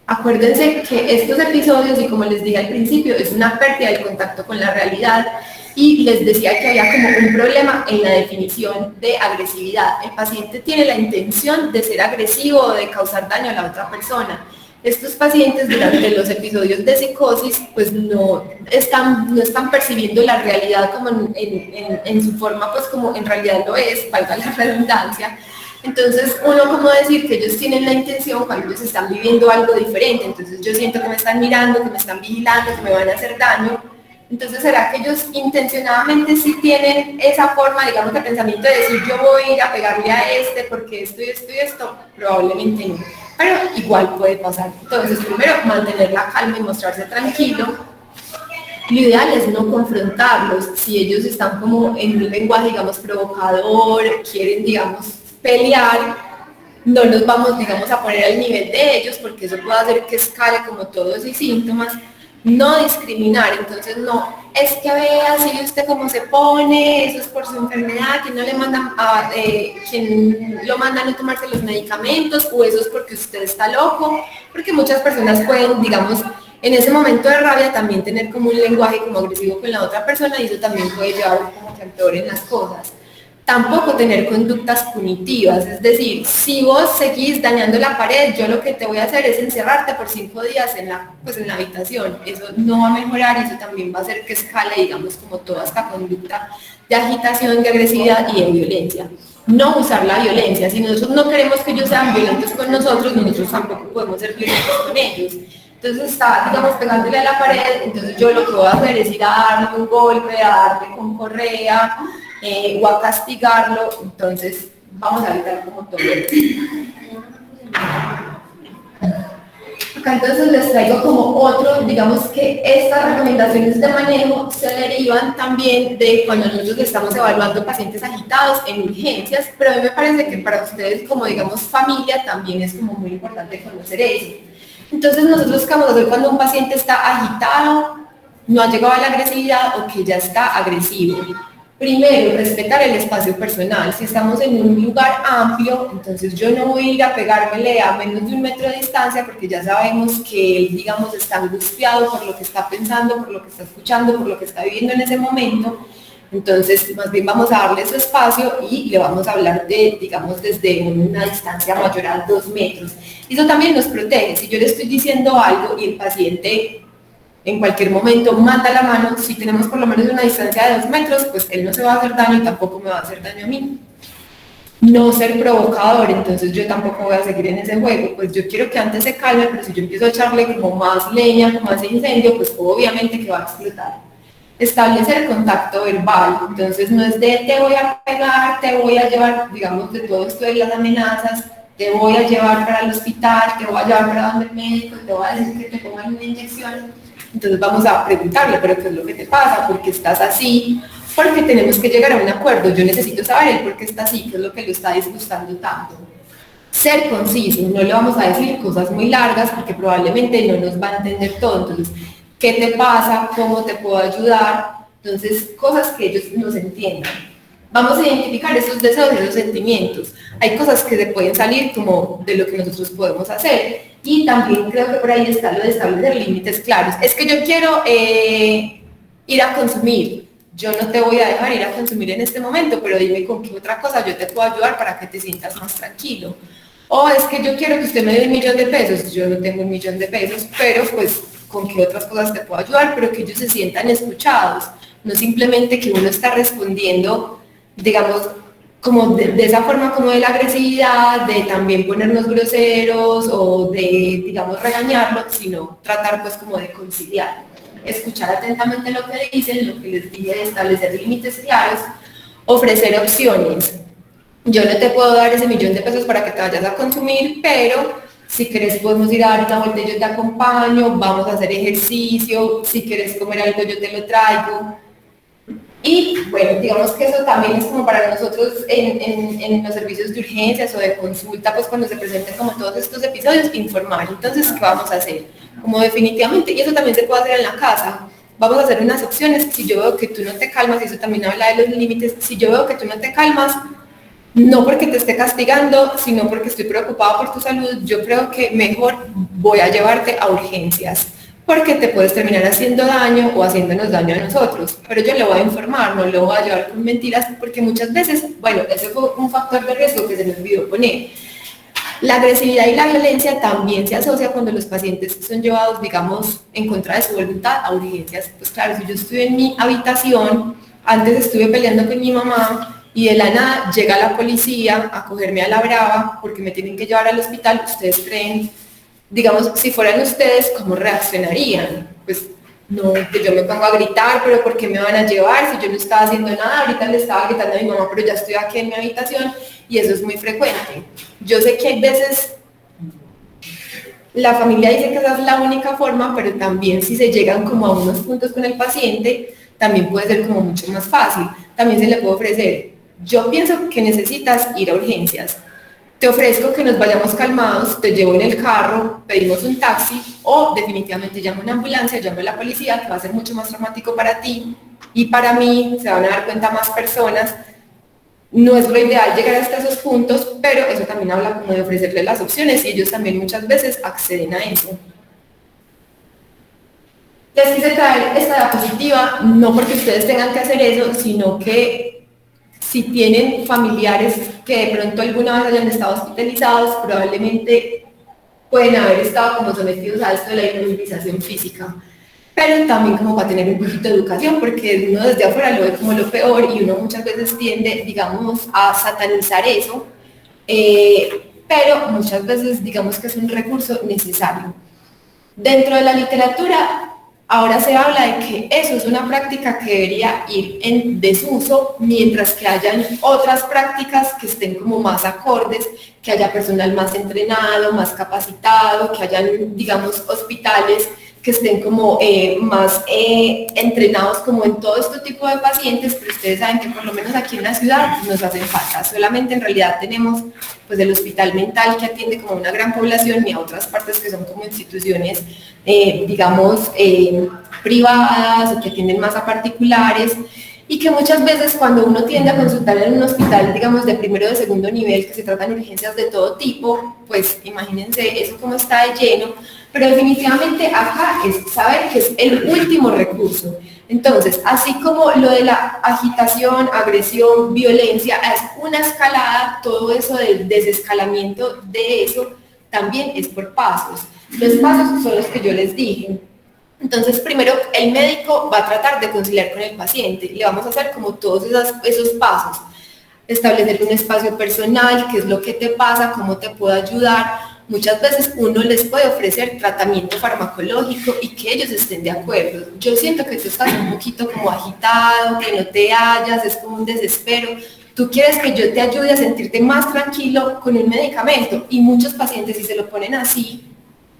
acuérdense que estos episodios, y como les dije al principio, es una pérdida del contacto con la realidad y les decía que había como un problema en la definición de agresividad. El paciente tiene la intención de ser agresivo o de causar daño a la otra persona. Estos pacientes durante los episodios de psicosis pues no están percibiendo la realidad como en su forma pues como en realidad lo es, valga la redundancia. Entonces uno como decir que ellos tienen la intención cuando ellos están viviendo algo diferente, entonces yo siento que me están mirando, que me están vigilando, que me van a hacer daño. Entonces, ¿será que ellos intencionadamente sí tienen esa forma, digamos, de pensamiento de decir yo voy a ir a pegarle a este porque esto y esto y esto? Probablemente no, pero igual puede pasar. Entonces, primero, mantener la calma y mostrarse tranquilo. Lo ideal es no confrontarlos. Si ellos están como en un lenguaje, digamos, provocador, quieren, digamos, pelear, no nos vamos, digamos, a poner al nivel de ellos porque eso puede hacer que escale como todos esos síntomas. No discriminar, entonces no es que vea si usted cómo se pone, eso es por su enfermedad, que no le mandan quien lo mandan a tomarse los medicamentos, o eso es porque usted está loco, porque muchas personas pueden, digamos, en ese momento de rabia también tener como un lenguaje como agresivo con la otra persona, y eso también puede llevar como que empeoren las cosas. Tampoco tener conductas punitivas, es decir, si vos seguís dañando la pared, yo lo que te voy a hacer es encerrarte por 5 días en la habitación. Eso no va a mejorar y eso también va a hacer que escale, digamos, como toda esta conducta de agitación, de agresividad y de violencia. No usar la violencia. Si nosotros no queremos que ellos sean violentos con nosotros tampoco podemos ser violentos con ellos. Entonces está, digamos, pegándole a la pared, entonces yo lo que voy a hacer es ir a darle un golpe, a darle con correa, o a castigarlo. Entonces vamos a evitar como todo. Acá entonces les traigo como otro, digamos que estas recomendaciones de manejo se derivan también de cuando nosotros estamos evaluando pacientes agitados en urgencias, pero a mí me parece que para ustedes como, digamos, familia también es como muy importante conocer eso. Entonces nosotros qué vamos a hacer cuando un paciente está agitado, no ha llegado a la agresividad o que ya está agresivo. Primero, respetar el espacio personal. Si estamos en un lugar amplio, entonces yo no voy a ir a pegármele a menos de 1 metro de distancia, porque ya sabemos que él, digamos, está angustiado por lo que está pensando, por lo que está escuchando, por lo que está viviendo en ese momento. Entonces, más bien vamos a darle su espacio y le vamos a hablar de, digamos, desde una distancia mayor a 2 metros. Eso también nos protege. Si yo le estoy diciendo algo y el paciente en cualquier momento manda la mano, si tenemos por lo menos una distancia de 2 metros, pues él no se va a hacer daño y tampoco me va a hacer daño a mí. No ser provocador, entonces yo tampoco voy a seguir en ese juego, pues yo quiero que antes se calme, pero si yo empiezo a echarle como más leña, como más incendio, pues obviamente que va a explotar. Establecer contacto verbal, entonces no es de te voy a pegar, te voy a llevar, digamos, de todo esto de las amenazas, te voy a llevar para el hospital, te voy a llevar para donde el médico, te voy a decir que te pongan una inyección. Entonces vamos a preguntarle, pero ¿qué es lo que te pasa? ¿Por qué estás así? Porque tenemos que llegar a un acuerdo. Yo necesito saber el por qué está así, qué es lo que lo está disgustando tanto. Ser conciso, no le vamos a decir cosas muy largas porque probablemente no nos va a entender todo. Entonces, ¿qué te pasa? ¿Cómo te puedo ayudar? Entonces, cosas que ellos nos entiendan. Vamos a identificar esos deseos y esos sentimientos. Hay cosas que se pueden salir como de lo que nosotros podemos hacer. Y también creo que por ahí está lo de establecer límites claros. Es que yo quiero ir a consumir. Yo no te voy a dejar ir a consumir en este momento, pero dime con qué otra cosa yo te puedo ayudar para que te sientas más tranquilo. O es que yo quiero que usted me dé 1 millón de pesos. Yo no tengo 1 millón de pesos, pero pues con qué otras cosas te puedo ayudar, pero que ellos se sientan escuchados. No simplemente que uno está respondiendo, digamos, como de esa forma como de la agresividad, de también ponernos groseros o de, digamos, regañarlo, sino tratar pues como de conciliar, escuchar atentamente lo que dicen, lo que les dije, de establecer límites claros, ofrecer opciones. Yo no te puedo dar ese 1 millón de pesos para que te vayas a consumir, pero si quieres podemos ir a dar una vuelta y yo te acompaño, vamos a hacer ejercicio, si quieres comer algo yo te lo traigo. Y bueno, digamos que eso también es como para nosotros en los servicios de urgencias o de consulta, pues cuando se presenten como todos estos episodios, informar. Entonces, ¿qué vamos a hacer? Como definitivamente, y eso también se puede hacer en la casa, vamos a hacer unas opciones. Si yo veo que tú no te calmas, y eso también habla de los límites, si yo veo que tú no te calmas, no porque te esté castigando, sino porque estoy preocupada por tu salud, yo creo que mejor voy a llevarte a urgencias, porque te puedes terminar haciendo daño o haciéndonos daño a nosotros. Pero yo le voy a informar, no le voy a llevar con mentiras, porque muchas veces, bueno, ese fue un factor de riesgo que se me olvidó poner. La agresividad y la violencia también se asocia cuando los pacientes son llevados, digamos, en contra de su voluntad a urgencias. Pues claro, si yo estuve en mi habitación, antes estuve peleando con mi mamá, y de la nada llega la policía a cogerme a la brava porque me tienen que llevar al hospital, ¿ustedes creen? Digamos, si fueran ustedes, ¿cómo reaccionarían? Pues no, que yo me pongo a gritar, pero ¿por qué me van a llevar? Si yo no estaba haciendo nada, ahorita le estaba gritando a mi mamá, pero ya estoy aquí en mi habitación, y eso es muy frecuente. Yo sé que hay veces, la familia dice que esa es la única forma, pero también si se llegan como a unos puntos con el paciente, también puede ser como mucho más fácil. También se le puede ofrecer, yo pienso que necesitas ir a urgencias. te ofrezco que nos vayamos calmados, te llevo en el carro, pedimos un taxi o definitivamente llamo una ambulancia, llamo a la policía, que va a ser mucho más traumático para ti y para mí, se van a dar cuenta más personas. No es lo ideal llegar hasta esos puntos, pero eso también habla como de ofrecerles las opciones y ellos también muchas veces acceden a eso. Les quise traer esta diapositiva, no porque ustedes tengan que hacer eso, sino que si tienen familiares que de pronto alguna vez hayan estado hospitalizados, probablemente pueden haber estado como sometidos a esto de la inmovilización física. Pero también como para tener un poquito de educación, porque uno desde afuera lo ve como lo peor y uno muchas veces tiende, digamos, a satanizar eso, pero muchas veces digamos que es un recurso necesario. Dentro de la literatura, ahora se habla de que eso es una práctica que debería ir en desuso, mientras que hayan otras prácticas que estén como más acordes, que haya personal más entrenado, más capacitado, que hayan, digamos, hospitales que estén como más entrenados como en todo este tipo de pacientes, pero ustedes saben que por lo menos aquí en la ciudad nos hacen falta. Solamente en realidad tenemos pues el hospital mental que atiende como una gran población y a otras partes que son como instituciones, digamos, privadas o que atienden más a particulares, y que muchas veces cuando uno tiende a consultar en un hospital, digamos, de primero o de segundo nivel, que se tratan urgencias de todo tipo, pues imagínense eso como está de lleno, pero definitivamente acá es saber que es el último recurso. Entonces, así como lo de la agitación, agresión, violencia, es una escalada, todo eso del desescalamiento de eso también es por pasos. Los pasos son los que yo les dije. Entonces, primero, el médico va a tratar de conciliar con el paciente y le vamos a hacer como todos esos pasos. Establecer un espacio personal, qué es lo que te pasa, cómo te puedo ayudar. Muchas veces uno les puede ofrecer tratamiento farmacológico y que ellos estén de acuerdo. Yo siento que tú estás un poquito como agitado, que no te hallas, es como un desespero. Tú quieres que yo te ayude a sentirte más tranquilo con un medicamento y muchos pacientes, si se lo ponen así,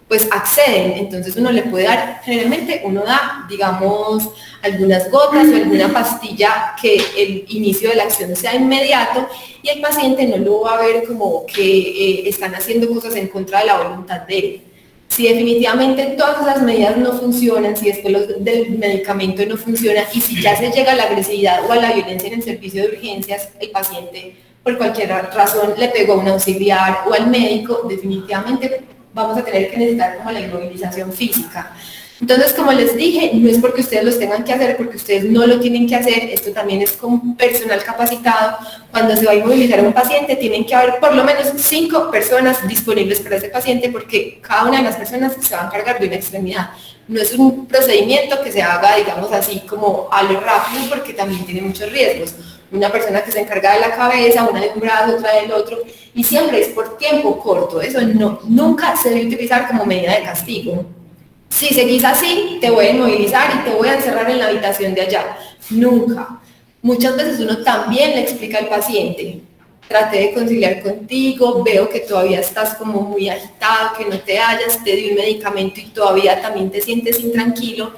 pues acceden. Entonces uno le puede dar, generalmente uno da, digamos, algunas gotas o alguna pastilla que el inicio de la acción sea inmediato y el paciente no lo va a ver como que están haciendo cosas en contra de la voluntad de él. Si definitivamente todas esas medidas no funcionan, si después del medicamento no funciona y si ya se llega a la agresividad o a la violencia en el servicio de urgencias, el paciente por cualquier razón le pegó a un auxiliar o al médico, definitivamente vamos a tener que necesitar como la inmovilización física. Entonces, como les dije, no es porque ustedes los tengan que hacer, porque ustedes no lo tienen que hacer, esto también es con personal capacitado. Cuando se va a inmovilizar a un paciente, tienen que haber por lo menos 5 personas disponibles para ese paciente, porque cada una de las personas se va a encargar de una extremidad. No es un procedimiento que se haga, digamos así, como a lo rápido, porque también tiene muchos riesgos. Una persona que se encarga de la cabeza, una de un brazo, otra del otro, y siempre es por tiempo corto. Eso nunca se debe utilizar como medida de castigo. Si seguís así, te voy a inmovilizar y te voy a encerrar en la habitación de allá. Nunca. Muchas veces uno también le explica al paciente, traté de conciliar contigo, veo que todavía estás como muy agitado, que no te hallas, te di un medicamento y todavía también te sientes intranquilo.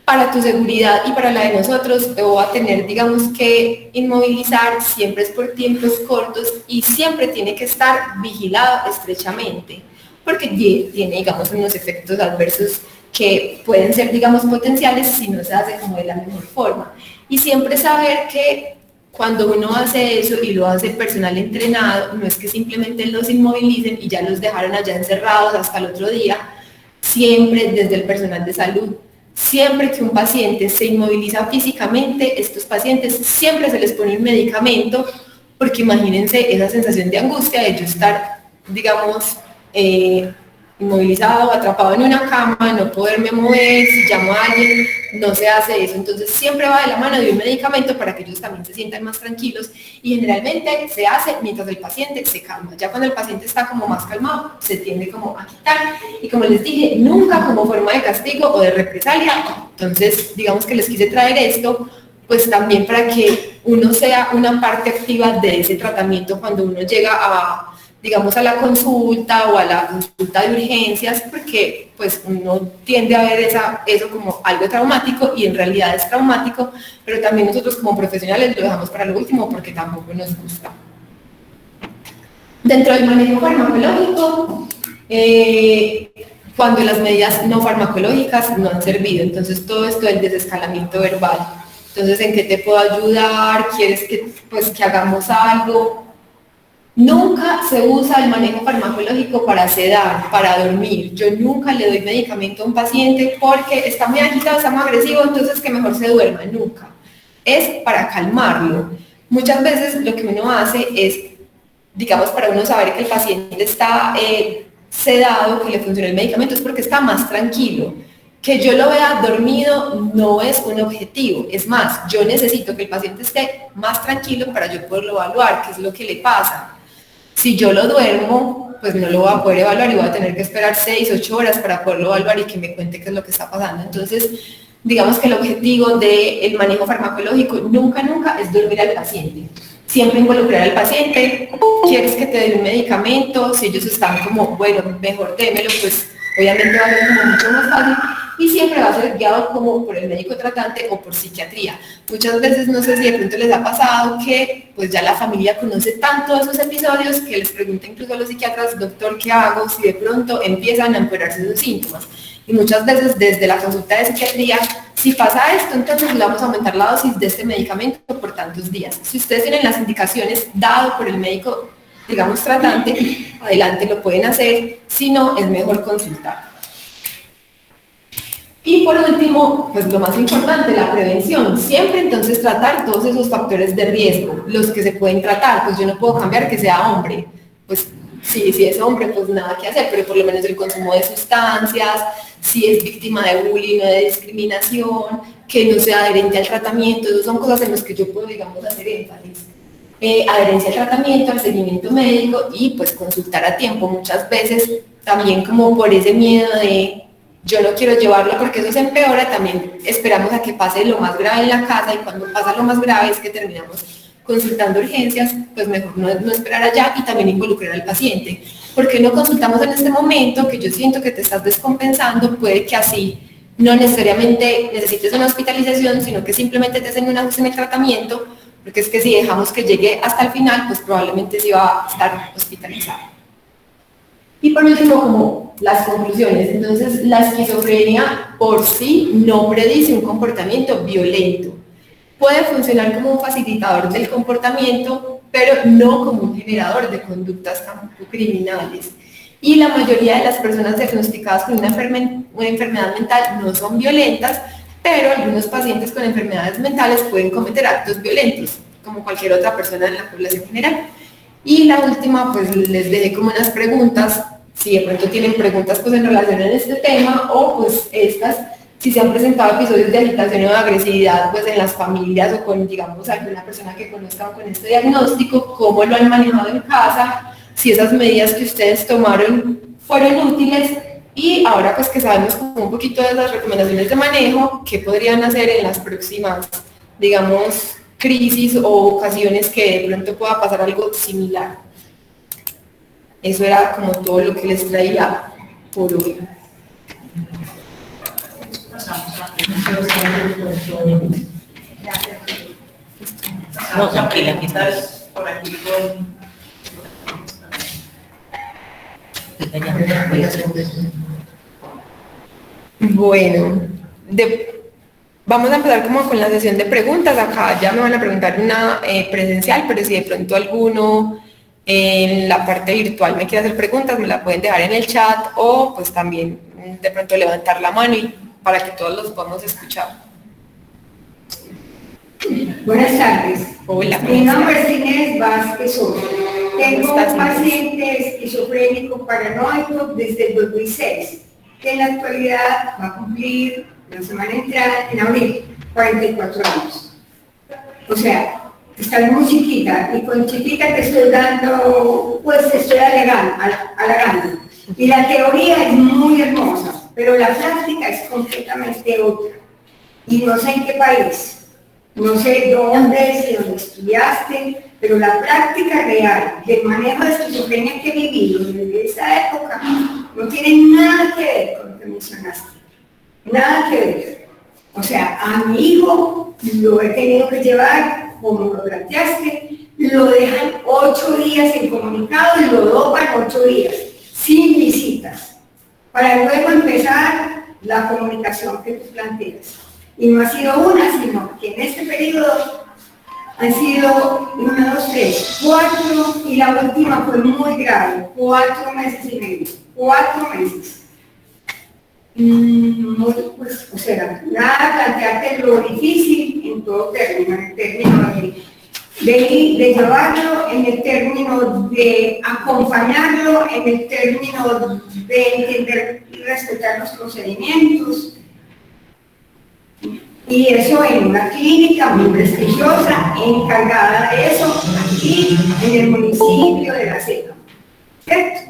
Para tu seguridad y para la de nosotros, te voy a tener, digamos, que inmovilizar, siempre es por tiempos cortos y siempre tiene que estar vigilado estrechamente, porque tiene, digamos, unos efectos adversos que pueden ser, digamos, potenciales si no se hace como de la mejor forma. Y siempre saber que cuando uno hace eso y lo hace personal entrenado, no es que simplemente los inmovilicen y ya los dejaron allá encerrados hasta el otro día, siempre desde el personal de salud. Siempre que un paciente se inmoviliza físicamente, estos pacientes siempre se les pone un medicamento, porque imagínense esa sensación de angustia de yo estar, digamos, inmovilizado, atrapado en una cama, no poderme mover, si llamo a alguien, no se hace eso. Entonces siempre va de la mano de un medicamento para que ellos también se sientan más tranquilos y generalmente se hace mientras el paciente se calma. Ya cuando el paciente está como más calmado, se tiende como a quitar y como les dije, nunca como forma de castigo o de represalia. Entonces digamos que les quise traer esto pues también para que uno sea una parte activa de ese tratamiento cuando uno llega a, digamos, a la consulta o a la consulta de urgencias, porque pues uno tiende a ver eso como algo traumático y en realidad es traumático, pero también nosotros como profesionales lo dejamos para lo último porque tampoco nos gusta. Dentro del manejo farmacológico, cuando las medidas no farmacológicas no han servido, entonces todo esto del desescalamiento verbal. Entonces, ¿en qué te puedo ayudar? ¿Quieres que, pues, que hagamos algo? Nunca se usa el manejo farmacológico para sedar, para dormir. Yo nunca le doy medicamento a un paciente porque está muy agitado, está muy agresivo, entonces que mejor se duerma. Nunca. Es para calmarlo. Muchas veces lo que uno hace es, digamos, para uno saber que el paciente está sedado, que le funciona el medicamento, es porque está más tranquilo. Que yo lo vea dormido no es un objetivo, es más, yo necesito que el paciente esté más tranquilo para yo poderlo evaluar, qué es lo que le pasa. Si yo lo duermo, pues no lo voy a poder evaluar y voy a tener que esperar 6, 8 horas para poderlo evaluar y que me cuente qué es lo que está pasando. Entonces, digamos que el objetivo del manejo farmacológico nunca es dormir al paciente. Siempre involucrar al paciente. ¿Quieres que te dé un medicamento? Si ellos están como, bueno, mejor démelo, pues obviamente va a ser como mucho más fácil. Y siempre va a ser guiado como por el médico tratante o por psiquiatría. Muchas veces, no sé si de pronto les ha pasado que pues ya la familia conoce tanto esos episodios que les pregunta incluso a los psiquiatras, doctor, ¿qué hago? Si de pronto empiezan a empeorarse sus síntomas. Y muchas veces desde la consulta de psiquiatría, si pasa esto, entonces le vamos a aumentar la dosis de este medicamento por tantos días. Si ustedes tienen las indicaciones dadas por el médico, digamos, tratante, adelante lo pueden hacer, si no, es mejor consultar. Y por último, pues lo más importante, la prevención. Siempre entonces tratar todos esos factores de riesgo, los que se pueden tratar. Pues yo no puedo cambiar que sea hombre. Pues sí, si es hombre, pues nada que hacer, pero por lo menos el consumo de sustancias, si es víctima de bullying o de discriminación, que no sea adherente al tratamiento, esas son cosas en las que yo puedo, digamos, hacer énfasis. Adherencia al tratamiento, al seguimiento médico y pues consultar a tiempo. Muchas veces también como por ese miedo de yo no quiero llevarlo porque eso se empeora, también esperamos a que pase lo más grave en la casa y cuando pasa lo más grave es que terminamos consultando urgencias, pues mejor no esperar allá y también involucrar al paciente. ¿Por qué no consultamos en este momento que yo siento que te estás descompensando? Puede que así no necesariamente necesites una hospitalización, sino que simplemente te hacen un ajuste en el tratamiento, porque es que si dejamos que llegue hasta el final, pues probablemente sí va a estar hospitalizado. Y por último, como las conclusiones, entonces la esquizofrenia por sí no predice un comportamiento violento. Puede funcionar como un facilitador del comportamiento, pero no como un generador de conductas tampoco criminales. Y la mayoría de las personas diagnosticadas con una enfermedad mental no son violentas, pero algunos pacientes con enfermedades mentales pueden cometer actos violentos, como cualquier otra persona en la población general. Y la última, pues les dejé como unas preguntas, si de pronto tienen preguntas pues en relación a este tema, o pues estas, si se han presentado episodios de agitación o de agresividad pues en las familias o con, digamos, alguna persona que conozcan con este diagnóstico, cómo lo han manejado en casa, si esas medidas que ustedes tomaron fueron útiles, y ahora pues que sabemos como un poquito de las recomendaciones de manejo, qué podrían hacer en las próximas, digamos, crisis o ocasiones que de pronto pueda pasar algo similar. Eso era como todo lo que les traía por hoy. No, tranquila, aquí estás por aquí con... Bueno, vamos a empezar como con la sesión de preguntas. Acá ya me van a preguntar una presencial, pero si de pronto alguno en la parte virtual me quiere hacer preguntas, me la pueden dejar en el chat o pues también de pronto levantar la mano y para que todos los podamos escuchar. Buenas tardes. Hola. Mi nombre es Inés Vázquez Soto. Tengo un paciente esquizofrénico paranoico desde el 2006, que en la actualidad va a cumplir la semana entrada, en abril, 44 años. O sea, está muy chiquita, y con chiquita te estoy dando, pues te estoy halagando. Y la teoría es muy hermosa, pero la práctica es completamente otra. Y no sé en qué país. No sé dónde, si dónde estudiaste, pero la práctica real del manejo de esquizofrenia que he vivido desde esa época no tiene nada que ver con lo que mencionaste. Nada que ver. O sea, a mi hijo lo he tenido que llevar, como lo planteaste, lo dejan 8 días incomunicado y lo dopan 8 días, sin visitas, para luego empezar la comunicación que tú planteas. Y no ha sido una, sino que en este periodo han sido 1, 2, 3, 4, y la última fue muy grave, 4 meses y medio, 4 meses. Pues, o sea, nada, plantearte lo difícil en todo término, en el término de llevarlo, en el término de acompañarlo, en el término de entender y respetar los procedimientos. Y eso en una clínica muy prestigiosa, encargada de eso, aquí en el municipio de La Ceja. ¿Cierto?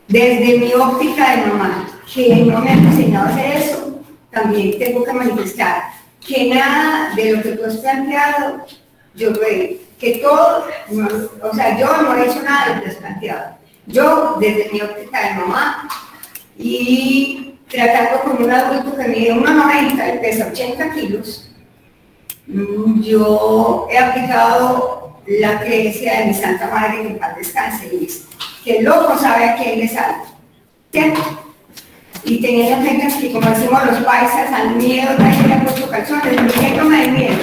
Desde mi óptica de mamá, que no me han enseñado a hacer eso, también tengo que manifestar que nada de lo que tú has planteado, yo lo he, que todo, no, o sea, yo no he hecho nada de lo que has planteado. Yo, desde mi óptica de mamá, y tratando con un adulto que mide 1,90 y pesa 80 kilos, yo he aplicado la creencia de mi Santa Madre, que en paz descanse, y es que el loco sabe a quién le salva, ¿cierto? Y teniendo en cuenta que, como decimos los paisas, al miedo nadie le ha puesto calzones, muriéndome de miedo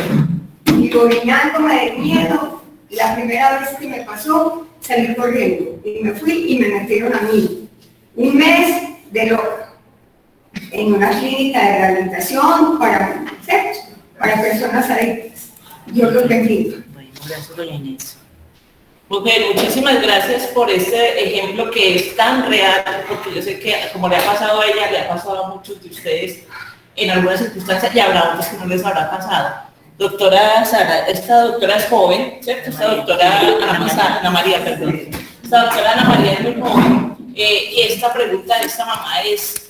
y orinándome de miedo, la primera vez que me pasó, salí corriendo y me fui y me metieron a mí. Un mes de loca en una clínica de rehabilitación para personas adictas. Yo los bendigo. Bueno, gracias, doña Inés. Mujer, muchísimas gracias por este ejemplo que es tan real, porque yo sé que como le ha pasado a ella, le ha pasado a muchos de ustedes en algunas circunstancias y habrá otros que no les habrá pasado. Doctora Sara, esta doctora es joven, ¿cierto? Esta doctora Ana María, perdón. Esta doctora Ana María es muy joven. Y esta pregunta de esta mamá es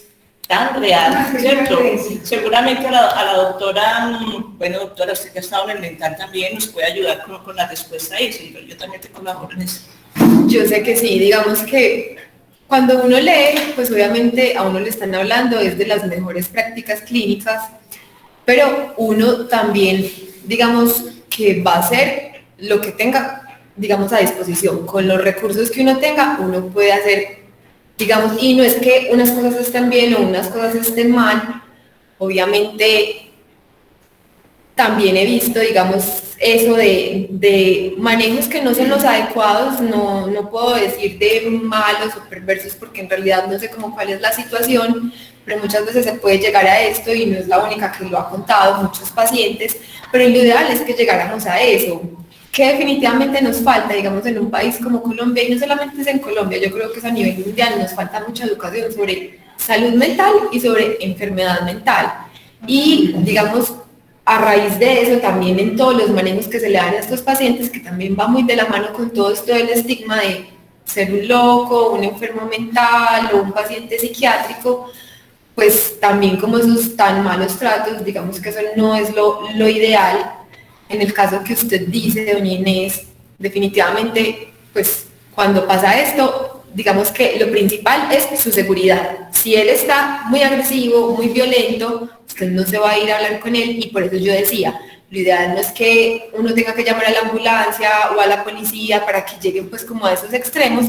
tan real, ¿cierto? Seguramente a la doctora, bueno, doctora, usted que ha estado en el mental también nos puede ayudar con la respuesta a eso, y yo también te colaboro en eso. Yo sé que sí, digamos que cuando uno lee, pues obviamente a uno le están hablando es de las mejores prácticas clínicas, pero uno también, digamos, que va a hacer lo que tenga, digamos, a disposición. Con los recursos que uno tenga, uno puede hacer, digamos, y no es que unas cosas estén bien o unas cosas estén mal, obviamente también he visto, digamos, eso de manejos que no son los adecuados, no puedo decir de malos o perversos porque en realidad no sé cómo cuál es la situación, pero muchas veces se puede llegar a esto y no es la única que lo ha contado, muchos pacientes, pero lo ideal es que llegáramos a eso, que definitivamente nos falta, digamos, en un país como Colombia, y no solamente es en Colombia, yo creo que es a nivel mundial, nos falta mucha educación sobre salud mental y sobre enfermedad mental. Y, digamos, a raíz de eso, también en todos los manejos que se le dan a estos pacientes, que también va muy de la mano con todo esto del estigma de ser un loco, un enfermo mental o un paciente psiquiátrico, pues también como esos tan malos tratos, digamos que eso no es lo ideal. En el caso que usted dice, doña Inés, definitivamente, pues cuando pasa esto, digamos que lo principal es su seguridad. Si él está muy agresivo, muy violento, usted no se va a ir a hablar con él, y por eso yo decía, lo ideal no es que uno tenga que llamar a la ambulancia o a la policía para que lleguen pues como a esos extremos,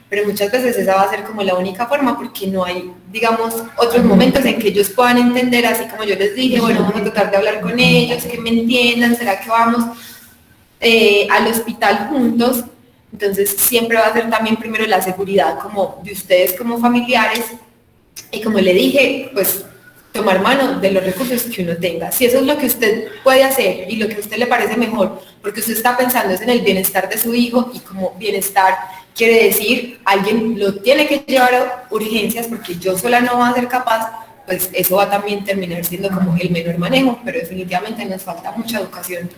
pero muchas veces esa va a ser como la única forma, porque no hay, digamos, otros momentos en que ellos puedan entender, así como yo les dije, bueno, vamos a tratar de hablar con ellos, que me entiendan, ¿será que vamos al hospital juntos? Entonces siempre va a ser también primero la seguridad como de ustedes como familiares, y como le dije, pues tomar mano de los recursos que uno tenga. Si eso es lo que usted puede hacer y lo que a usted le parece mejor, porque usted está pensando es en el bienestar de su hijo, y como bienestar quiere decir alguien lo tiene que llevar a urgencias porque yo sola no voy a ser capaz, pues eso va a también terminar siendo como el menor manejo, pero definitivamente nos falta mucha educación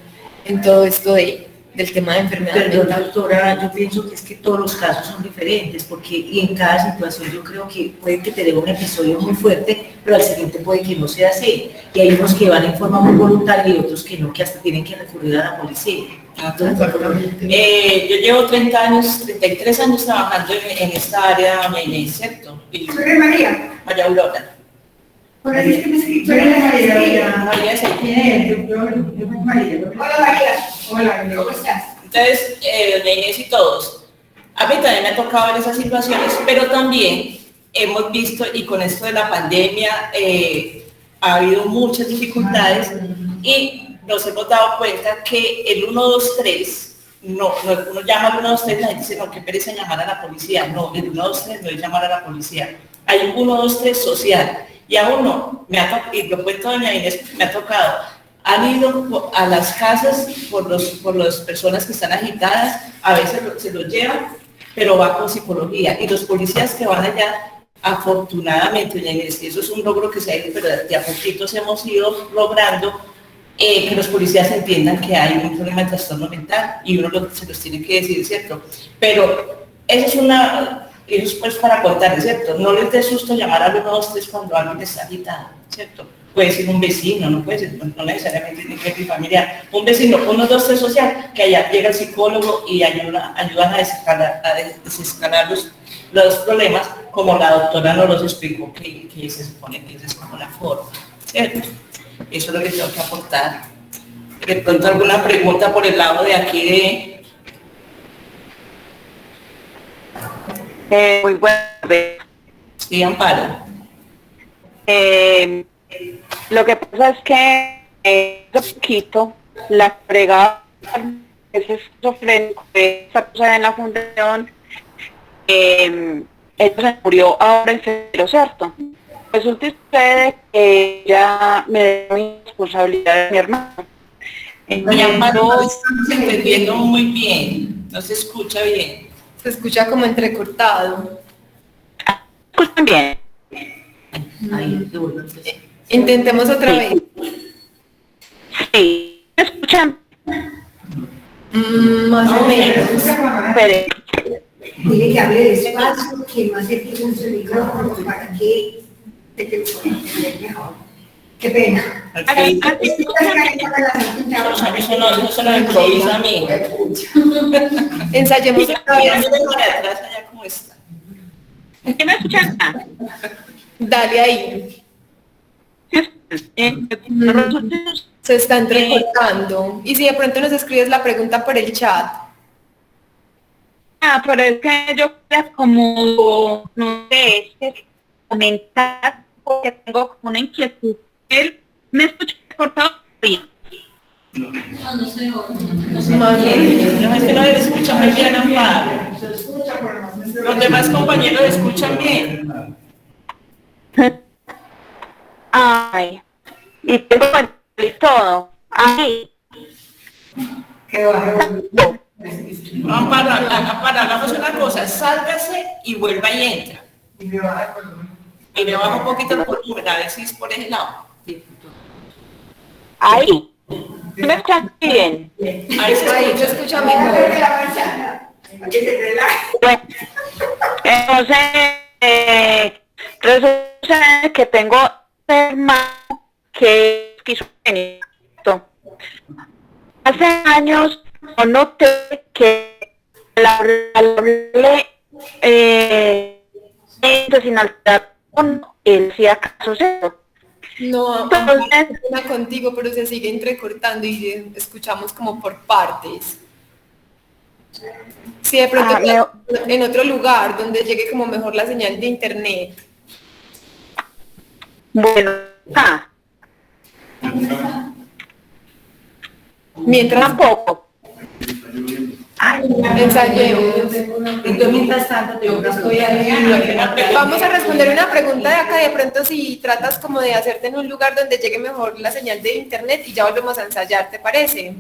en todo esto del tema de enfermedad mental. Doctora, yo pienso que es que todos los casos son diferentes, porque y en cada situación yo creo que puede que te dé un episodio muy fuerte, pero al siguiente puede que no sea así, y hay unos que van en forma muy voluntaria y otros que no, que hasta tienen que recurrir a la policía. Entonces, yo llevo 33 años trabajando en esta área, ¿cierto? Soy María. María Aurora. Por eso es que me escribí. María, Hola María. Hola, ¿cómo estás? Entonces, doña Inés y todos, a mí también me ha tocado ver esas situaciones, pero también hemos visto, y con esto de la pandemia, ha habido muchas dificultades y nos hemos dado cuenta que el 123, uno llama al 123, la gente dice, no, qué pereza llamar a la policía. No, el 123 no es llamar a la policía. Hay un 123 social. Y a uno, y lo cuento doña Inés, me ha tocado, han ido a las casas por las personas que están agitadas, a veces se los llevan, pero va con psicología. Y los policías que van allá, afortunadamente, doña Inés, y eso es un logro que se ha ido, pero de a poquitos hemos ido logrando que los policías entiendan que hay un problema de trastorno mental y uno se los tiene que decir, ¿cierto? Pero eso es pues para contarles, ¿cierto? No les dé susto llamar al 123 cuando alguien está agitado, ¿cierto? Puede ser un vecino, no puede ser, no necesariamente tiene que ser familiar. Un vecino, 123 social, que allá llega el psicólogo y ayudan a desescalar los problemas, como la doctora nos los explicó, que se supone que esa es como la forma, ¿cierto? Eso es lo que tengo que aportar. De pronto alguna pregunta por el lado de aquí Muy buenas. Sí, Amparo. Lo que pasa es que hace poquito la fregada ese esquizofrénico que está en la fundación, él se murió ahora en febrero, ¿cierto? Resulta y sucede que ya me dio mi responsabilidad de mi hermano. Doña Amparo, no estamos entendiendo muy bien, no se escucha bien. Se escucha como entrecortado. ¿Escuchan bien? Intentemos otra vez. Sí, ¿me escuchan? Más o menos. Espere. Dile que hable despacio, que no acerque mucho el micrófono para que te pueda entender mejor. Qué pena. Aquí, eso no me improvisa a mí. Ensayemos otra vez. Atrás, allá cómo está. ¿Qué me escuchan? Dale ahí. Se está entrecortando. Y si de pronto nos escribes la pregunta por el chat. Pero es que yo quería como, no sé, es que comentar, porque tengo como una inquietud. Él me escucha cortado bien. No, es que no le escucha muy bien, Amparo. Los demás compañeros escuchan bien. Ay, y tengo y todo. Ay. Qué bajo. Amparo, hagamos una cosa, sálgase y vuelva y entra. Y me baja un poquito el volumen, a ver si es por ese lado. Ahí. ¿Me escuchan bien? Ahí se escucha mejor. Bueno, entonces, resulta que tengo un hermano que es esquizofrénico. Hace años yo noté que al hablarle sin alteración, él hacía caso cero. No, Entonces, una contigo, pero se sigue entrecortando y escuchamos como por partes. Sí, de pronto en otro lugar donde llegue como mejor la señal de internet. bueno, Mientras tampoco. ensayemos. Entonces, mientras tanto, yo estoy ahí. Vamos a responder una pregunta de acá, de pronto si tratas como de hacerte en un lugar donde llegue mejor la señal de internet y ya volvemos a ensayar, ¿te parece?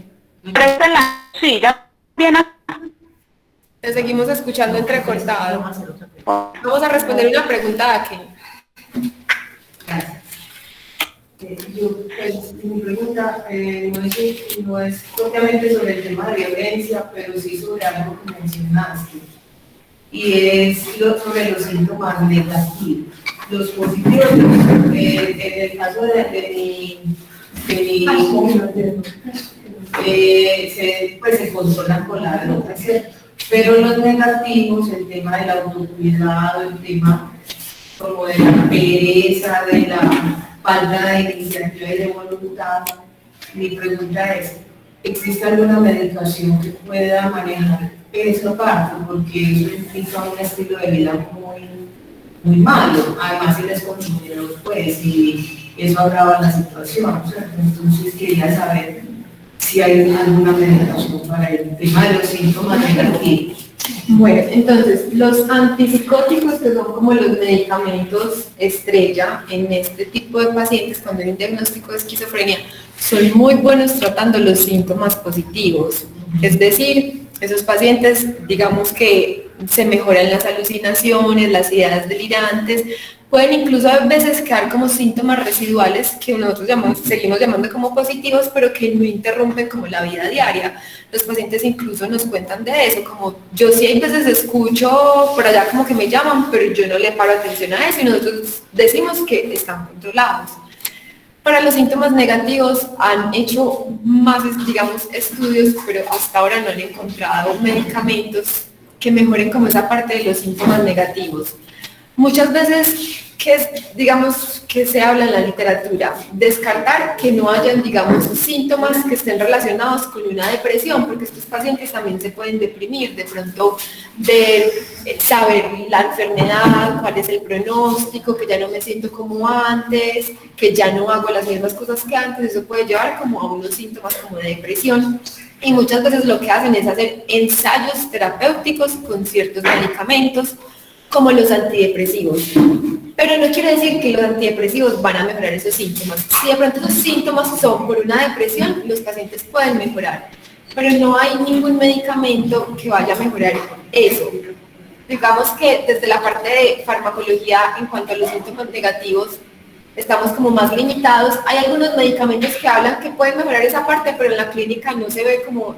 Sí, ya viene acá. Te seguimos escuchando entrecortado. Vamos a responder una pregunta de aquí. Gracias. Mi pregunta no es propiamente sobre el tema de violencia, pero sí sobre algo que mencionaste, y es sobre los síntomas negativos. Los positivos, en el caso de mi hijo, se consolan con la droga, ¿cierto? Pero los negativos, el tema del autocuidado, el tema como de la pereza, falta de iniciativa y de voluntad. Mi pregunta es, ¿existe alguna medicación que pueda manejar esa parte? Porque eso implica un estilo de vida muy malo, además si eres consumidor, pues, y eso agrava la situación, ¿cierto? Entonces quería saber si hay alguna medicación para el tema de los síntomas negativos. Bueno, entonces, los antipsicóticos, que son como los medicamentos estrella en este tipo de pacientes cuando hay un diagnóstico de esquizofrenia, son muy buenos tratando los síntomas positivos. Es decir, esos pacientes, digamos que se mejoran las alucinaciones, las ideas delirantes, pueden incluso a veces quedar como síntomas residuales que nosotros seguimos llamando como positivos, pero que no interrumpen como la vida diaria. Los pacientes incluso nos cuentan de eso, como yo sí hay veces escucho por allá como que me llaman, pero yo no le paro atención a eso y nosotros decimos que están controlados. Para los síntomas negativos han hecho más, digamos, estudios, pero hasta ahora no han encontrado medicamentos que mejoren como esa parte de los síntomas negativos. Muchas veces, digamos, que se habla en la literatura, descartar que no hayan, digamos, síntomas que estén relacionados con una depresión, porque estos pacientes también se pueden deprimir, de pronto de saber la enfermedad, cuál es el pronóstico, que ya no me siento como antes, que ya no hago las mismas cosas que antes, eso puede llevar como a unos síntomas como de depresión. Y muchas veces lo que hacen es hacer ensayos terapéuticos con ciertos medicamentos, como los antidepresivos. Pero no quiere decir que los antidepresivos van a mejorar esos síntomas. Si de pronto los síntomas son por una depresión, los pacientes pueden mejorar, pero no hay ningún medicamento que vaya a mejorar eso. Digamos que desde la parte de farmacología, en cuanto a los síntomas negativos, estamos como más limitados. Hay algunos medicamentos que hablan que pueden mejorar esa parte, pero en la clínica no se ve como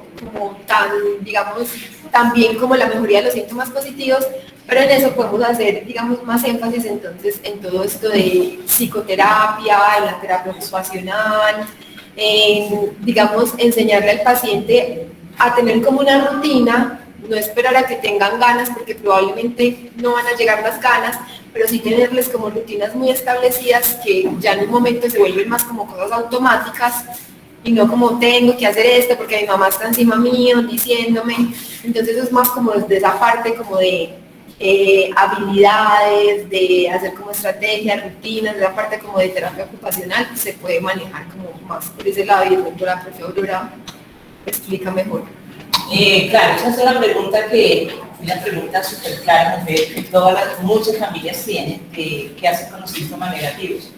tan, digamos, tan bien como la mejoría de los síntomas positivos, pero en eso podemos hacer, digamos, más énfasis entonces en todo esto de psicoterapia, en la terapia ocupacional, en, digamos, enseñarle al paciente a tener como una rutina, no esperar a que tengan ganas, porque probablemente no van a llegar las ganas, pero sí tenerles como rutinas muy establecidas que ya en un momento se vuelven más como cosas automáticas y no como tengo que hacer esto porque mi mamá está encima mío diciéndome. Entonces eso es más como de esa parte como de habilidades, de hacer como estrategias, rutinas, de la parte como de terapia ocupacional, se puede manejar como más por ese lado y el doctor la profe Aurora explica mejor. Claro, esa es una pregunta súper clara que muchas familias tienen, que hacen con los síntomas negativos.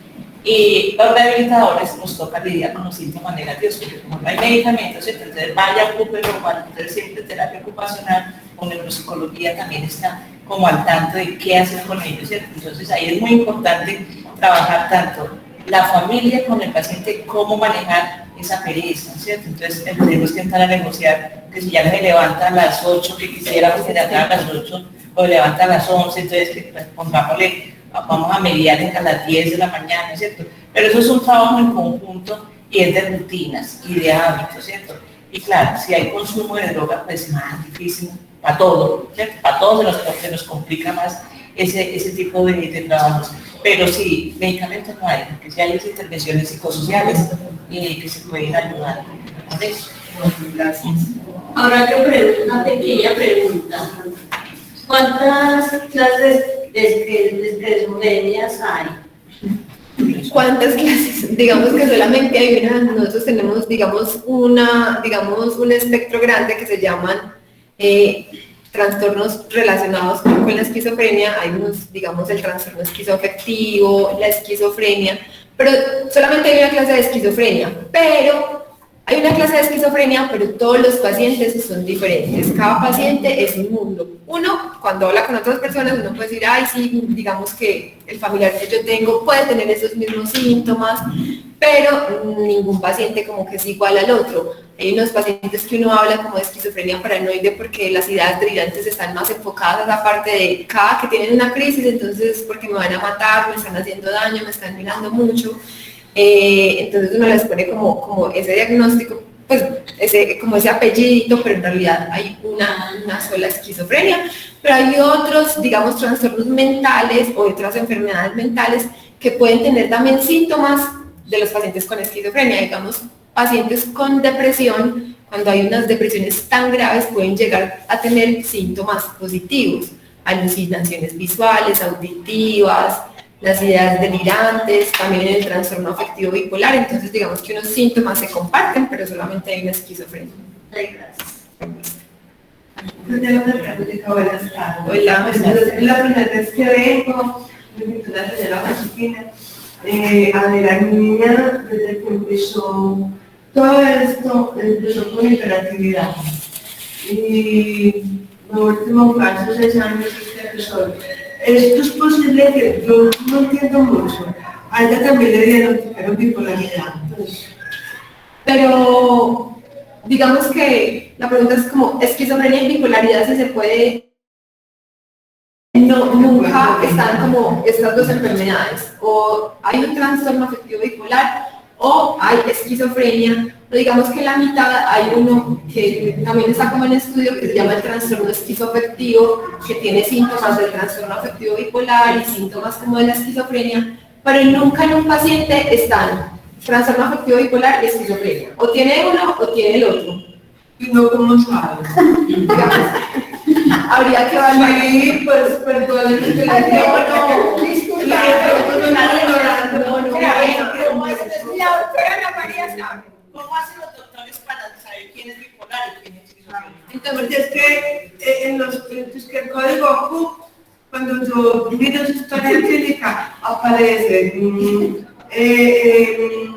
Y los rehabilitadores nos toca lidiar con los síntomas negativos, porque como no hay medicamentos, entonces vaya, ocúpelo, entonces siempre terapia ocupacional o neuropsicología también está como al tanto de qué hacer con ellos, ¿cierto? Entonces ahí es muy importante trabajar tanto la familia con el paciente, cómo manejar esa pereza, ¿cierto? Entonces tenemos que entrar a negociar que si ya se levanta a las 8, que quisiéramos que se levantara a las 8, o levanta a las 11, entonces que pues, pongámosle, vamos a mediar a las 10 de la mañana, ¿cierto? Pero eso es un trabajo en conjunto y es de rutinas y de hábitos, ¿cierto? Y claro, si hay consumo de droga, pues es más difícil para todo, ¿cierto? Para todos se nos complica más ese tipo de trabajos. Pero sí, medicamentos no hay, porque sí hay esas intervenciones psicosociales que se pueden ayudar con eso. Gracias. Ahora una pequeña pregunta. ¿Cuántas clases de esquizofrenias hay? ¿Cuántas clases? Digamos que solamente hay una. Nosotros tenemos, digamos, un espectro grande que se llaman trastornos relacionados con la esquizofrenia. Hay unos, digamos, el trastorno esquizoafectivo, la esquizofrenia, pero solamente hay una clase de esquizofrenia, pero hay una clase de esquizofrenia, pero todos los pacientes son diferentes. Cada paciente es un mundo. Uno, cuando habla con otras personas, uno puede decir, ay, sí, digamos que el familiar que yo tengo puede tener esos mismos síntomas, pero ningún paciente como que es igual al otro. Hay unos pacientes que uno habla como de esquizofrenia paranoide porque las ideas delirantes están más enfocadas a la parte de cada que tienen una crisis, entonces porque me van a matar, me están haciendo daño, me están mirando mucho. Entonces uno les pone como ese diagnóstico, pues como ese apellidito, pero en realidad hay una sola esquizofrenia. Pero hay otros, digamos, trastornos mentales o otras enfermedades mentales que pueden tener también síntomas de los pacientes con esquizofrenia. Digamos, pacientes con depresión, cuando hay unas depresiones tan graves, pueden llegar a tener síntomas positivos, alucinaciones visuales, auditivas, las ideas delirantes, también en el trastorno afectivo bipolar. Entonces digamos que unos síntomas se comparten, pero solamente hay una esquizofrenia. Gracias. Yo tengo una pregunta, buenas tardes. Hola. Es la primera vez que vengo, la señora Josefina, a ver a mi niña desde que empezó todo esto, empezó con hiperactividad. Y los últimos casos 6 años que empezó. Esto es posible que yo no entiendo mucho. A ella también le dieron bipolaridad. Pero digamos que la pregunta es como, esquizofrenia y bipolaridad si se puede, no, nunca están como estas dos enfermedades, o hay un trastorno afectivo bipolar o hay esquizofrenia, pero digamos que en la mitad hay uno que también está como en estudio que se llama el trastorno esquizoafectivo, que tiene síntomas del trastorno afectivo bipolar y síntomas como de la esquizofrenia, pero nunca en un paciente están trastorno afectivo bipolar y esquizofrenia. O tiene uno o tiene el otro. Y no como sabes. Habría que evaluar. Sí, pues perdón, que la ¿Cómo hacen los doctores para saber quién es bipolar y quién es esquizofrénico? Entonces es que en los es que el código Q, cuando yo miro su historia clínica, aparece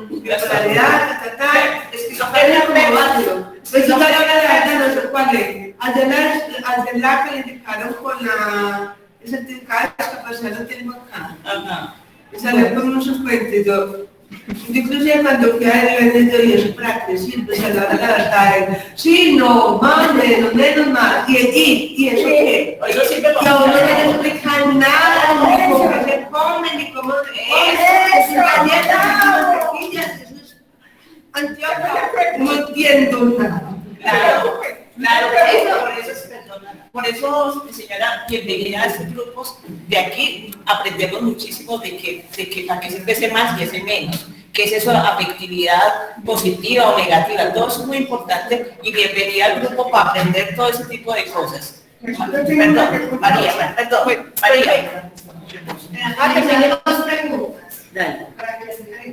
bipolaridad, esquizofrenia como básico. Pues yo no sé cuál es. Al la que le indicaron con la certificado de discapacidad no tiene acá. Ajá. Y sale con unos cuentos. Yo inclusive cuando fui a él le doy eso práctico, pues a la hora de la tarde. Sí, no, mande, no menos más. Y allí, y eso qué. Eso siempre lo Y a uno no le explican nada, ni cómo se come, ni cómo se come. Es galletas, mantequillas, eso es Antioquia. No entiendo nada. Claro, por eso, señora, bienvenida a estos grupos. De aquí aprendemos muchísimo de que para qué sirve ese más y ese menos. ¿Qué es eso, afectividad positiva o negativa? Todo eso es muy importante y bienvenida al grupo para aprender todo ese tipo de cosas. Perdón, María. Tenemos dos preguntas. Dale. Para que la señora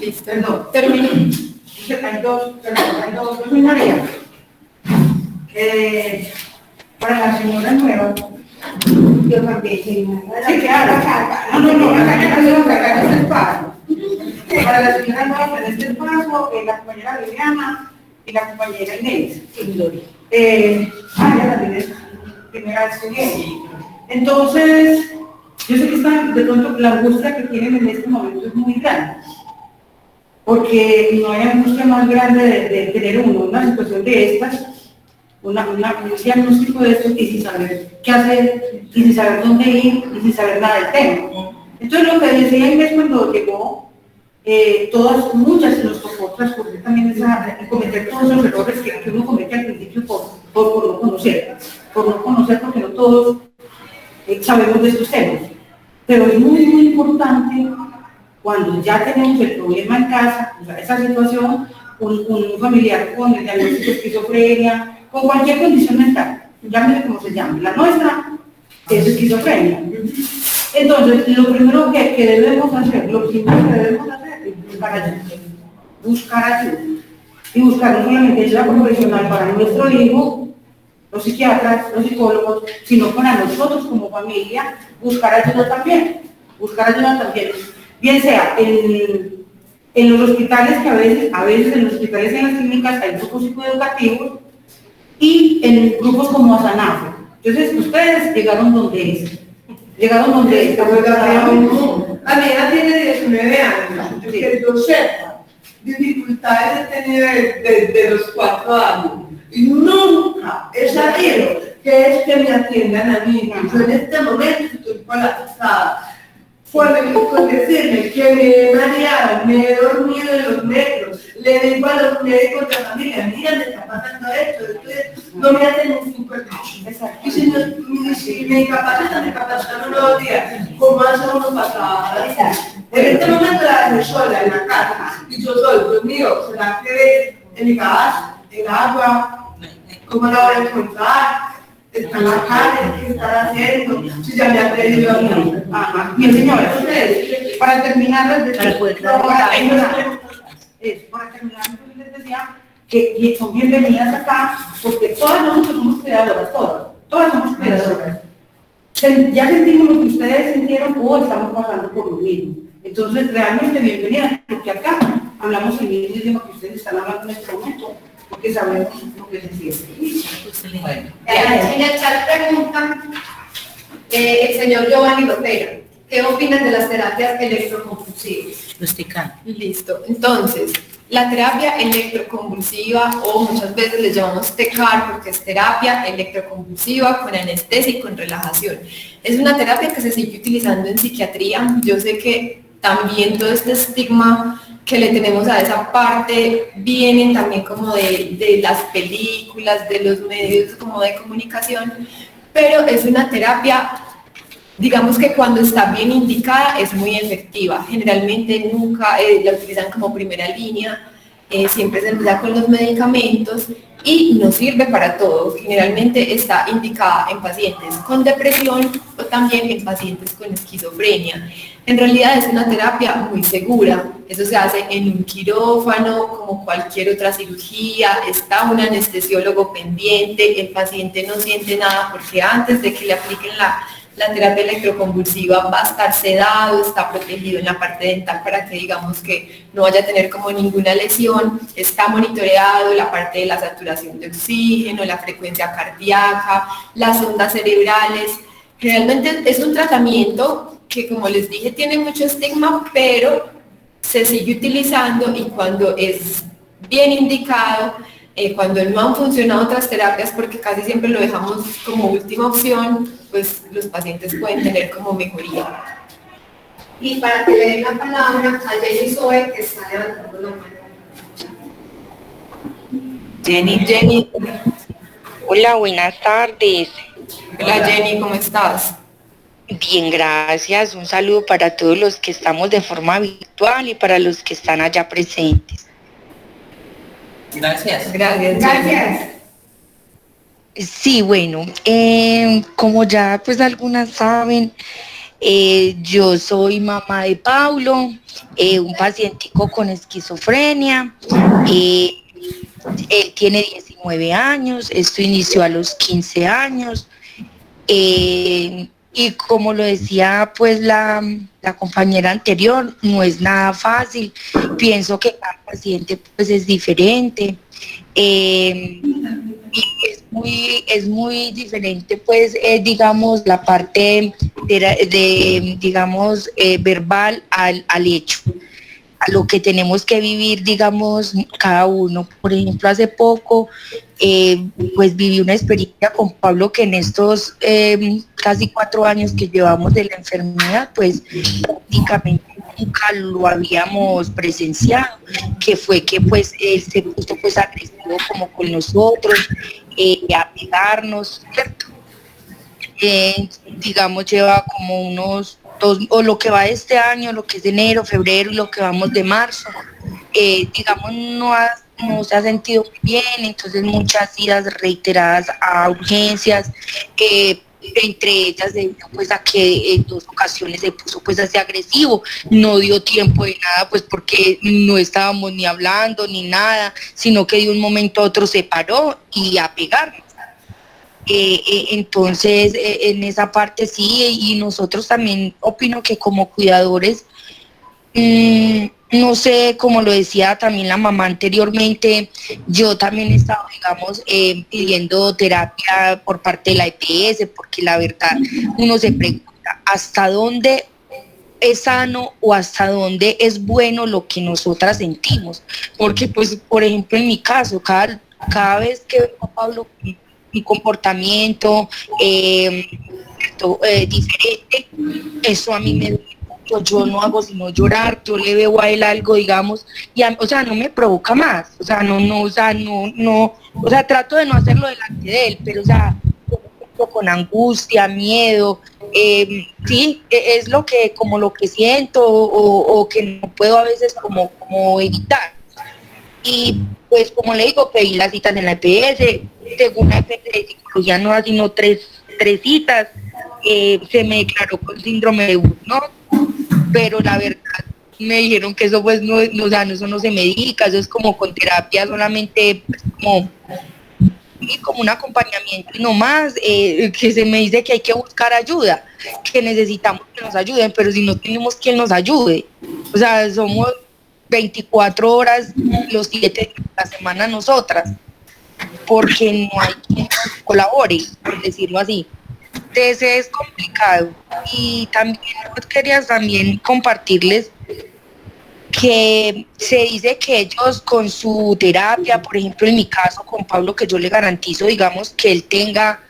listo, no, termine. Hay dos, soy María. Para la señora nueva, yo también soy nueva. Sí, claro. No, acá no es el paso. Para la señora nueva, en este paso, la compañera Liliana y la compañera Inés. Ya también es primera vez que viene. Entonces, yo sé que de pronto la angustia que tienen en este momento es muy grande. Porque no hay angustia más grande de tener una situación de estas, un diagnóstico de esto y sin saber qué hacer, y sin saber dónde ir, y sin saber nada del tema. Entonces lo que decía Inés cuando llegó, muchas nos tocó transcurrir también cometer todos los errores que uno comete al principio por no conocer, porque no todos sabemos de estos temas. Pero es muy, muy importante cuando ya tenemos el problema en casa, o sea, esa situación, un familiar con el diagnóstico de esquizofrenia, con cualquier condición mental, llámese como se llame, la nuestra es esquizofrenia. Entonces, lo primero que debemos hacer es buscar ayuda. Y buscar no solamente ayuda profesional para nuestro hijo, los psiquiatras, los psicólogos, sino para nosotros como familia, buscar ayuda también. Bien sea en los hospitales, que a veces en los hospitales y en las clínicas hay grupos psicoeducativos, y en grupos como Asanafe. Entonces, ustedes llegaron donde La niña tiene 19 años, que yo sepa, dificultades he tenido desde los 4 años. Y nunca he sabido que es que me atiendan a mí. Yo en este momento estoy colapsada. Con decirme que me he mareado, me he dormido en los metros, le digo a los médicos de la familia, mira, me está pasando esto, no me hacen ni 5 pesos. Y si me incapacitan 1 o 2 días. ¿cómo hacemos para en este momento la dejé sola en la casa y yo soy, Dios mío, ¿será que en mi casa, en agua, cómo la voy a encontrar? Está en la calle, ¿qué están haciendo? Si ya me ha pedido a mi señora, ustedes, para terminar, yo les decía que son bienvenidas acá, porque todas nosotros somos creadoras, todas somos creadoras. Ya sentimos lo que ustedes sintieron o estamos pasando por lo mismo. Entonces, realmente bienvenidas, porque acá hablamos el mismo idioma que ustedes están hablando en este momento, porque sabemos lo que se siente. Bueno, en el chat preguntan el señor Giovanni Rotera, ¿qué opinan de las terapias electroconvulsivas? Listo, entonces, la terapia electroconvulsiva, o muchas veces le llamamos TECAR porque es terapia electroconvulsiva con anestesia y con relajación. Es una terapia que se sigue utilizando en psiquiatría. Yo sé que también todo este estigma que le tenemos a esa parte vienen también como de las películas, de los medios como de comunicación, pero es una terapia, digamos que cuando está bien indicada es muy efectiva. Generalmente nunca la utilizan como primera línea, siempre se empieza con los medicamentos y no sirve para todo. Generalmente está indicada en pacientes con depresión o también en pacientes con esquizofrenia. En realidad es una terapia muy segura. Eso se hace en un quirófano, como cualquier otra cirugía, está un anestesiólogo pendiente, el paciente no siente nada porque antes de que le apliquen la terapia electroconvulsiva va a estar sedado, está protegido en la parte dental para que digamos que no vaya a tener como ninguna lesión, está monitoreado la parte de la saturación de oxígeno, la frecuencia cardíaca, las ondas cerebrales. Realmente es un tratamiento que, como les dije, tiene mucho estigma, pero se sigue utilizando, y cuando es bien indicado, cuando no han funcionado otras terapias, porque casi siempre lo dejamos como última opción, pues los pacientes pueden tener como mejoría. Y para que le den la palabra a Jenny Zoe, que está levantando la mano. Jenny. Hola, buenas tardes. Hola Jenny, ¿cómo estás? Bien, gracias. Un saludo para todos los que estamos de forma virtual y para los que están allá presentes. Gracias. Gracias. Sí, bueno, como ya pues algunas saben, yo soy mamá de Paulo, un pacientico con esquizofrenia. Él tiene 19 años, esto inició a los 15 años. Y como lo decía pues la compañera anterior, no es nada fácil. Pienso que cada paciente pues es diferente. Y es muy diferente pues digamos la parte digamos verbal al hecho, a lo que tenemos que vivir, digamos, cada uno. Por ejemplo, hace poco pues viví una experiencia con Pablo que en estos casi 4 años que llevamos de la enfermedad, pues prácticamente nunca lo habíamos presenciado, que fue que pues él se puso pues agresivo como con nosotros, a pegarnos, ¿cierto? Digamos, lleva como unos 2, o lo que va de este año, lo que es de enero, febrero y lo que vamos de marzo, digamos, no se ha sentido muy bien, entonces muchas idas reiteradas a urgencias, entre ellas debido pues a que en 2 ocasiones se puso pues así agresivo, no dio tiempo de nada pues porque no estábamos ni hablando ni nada, sino que de un momento a otro se paró y a pegarnos. Entonces en esa parte sí, y nosotros también opino que como cuidadores, no sé, como lo decía también la mamá anteriormente, yo también he estado, digamos, pidiendo terapia por parte de la EPS, porque la verdad uno se pregunta hasta dónde es sano o hasta dónde es bueno lo que nosotras sentimos, porque pues por ejemplo en mi caso, cada vez que veo a Pablo mi comportamiento diferente, eso a mí me duele. Yo no hago sino llorar, yo le veo a él algo, digamos, y o sea, no me provoca más, o sea, o sea, trato de no hacerlo delante de él, pero o sea, con angustia, miedo, sí, es lo que, como lo que siento o que no puedo a veces como evitar. Y pues como le digo, pedí las citas en la EPS, según la EPS de psicología no sino tres citas, se me declaró con síndrome de Burnout, pero la verdad me dijeron que eso pues no, o sea, eso no se medica, eso es como con terapia solamente pues, como un acompañamiento y no más, que se me dice que hay que buscar ayuda, que necesitamos que nos ayuden, pero si no tenemos quien nos ayude, o sea, somos 24 horas, los 7 días de la semana nosotras, porque no hay quien nos colabore, por decirlo así. Entonces es complicado. Y también pues, quería también compartirles que se dice que ellos con su terapia, por ejemplo en mi caso con Pablo, que yo le garantizo, digamos, que él tenga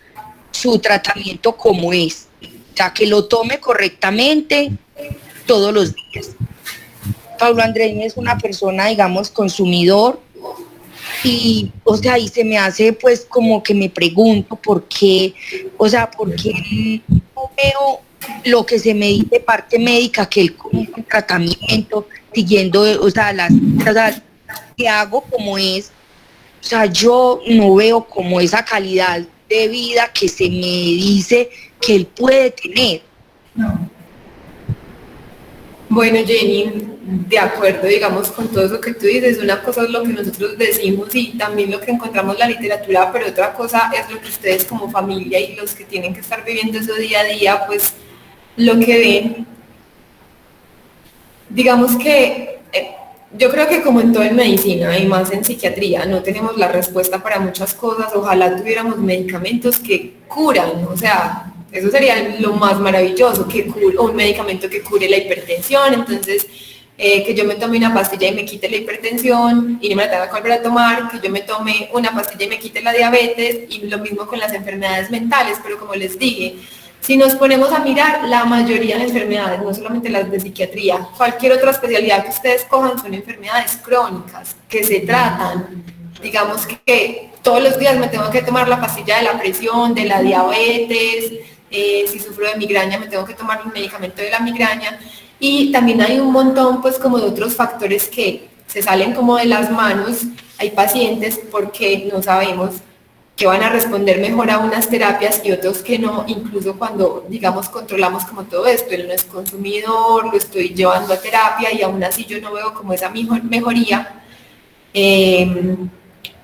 su tratamiento como es, o sea, que lo tome correctamente todos los días. Pablo Andrés es una persona, digamos, consumidor, y, o sea, ahí se me hace, pues, como que me pregunto por qué, o sea, por qué no veo lo que se me dice de parte médica, que él con un tratamiento, siguiendo, o sea, que hago como es, o sea, yo no veo como esa calidad de vida que se me dice que él puede tener. No. Bueno, Jenny, de acuerdo, digamos, con todo eso que tú dices, una cosa es lo que nosotros decimos y también lo que encontramos en la literatura, pero otra cosa es lo que ustedes como familia y los que tienen que estar viviendo eso día a día, pues lo que ven. Digamos que yo creo que como en todo en medicina y más en psiquiatría, no tenemos la respuesta para muchas cosas, ojalá tuviéramos medicamentos que curan, o sea, eso sería lo más maravilloso, que un medicamento que cure la hipertensión, entonces que yo me tome una pastilla y me quite la hipertensión y no me la tenga que volver a tomar, que yo me tome una pastilla y me quite la diabetes, y lo mismo con las enfermedades mentales, pero como les dije, si nos ponemos a mirar, la mayoría de enfermedades, no solamente las de psiquiatría, cualquier otra especialidad que ustedes cojan son enfermedades crónicas que se tratan. Digamos que todos los días me tengo que tomar la pastilla de la presión, de la diabetes, si sufro de migraña me tengo que tomar un medicamento de la migraña, y también hay un montón pues como de otros factores que se salen como de las manos. Hay pacientes porque no sabemos que van a responder mejor a unas terapias y otros que no, incluso cuando, digamos, controlamos como todo esto, él no es consumidor, lo estoy llevando a terapia y aún así yo no veo como esa mejoría.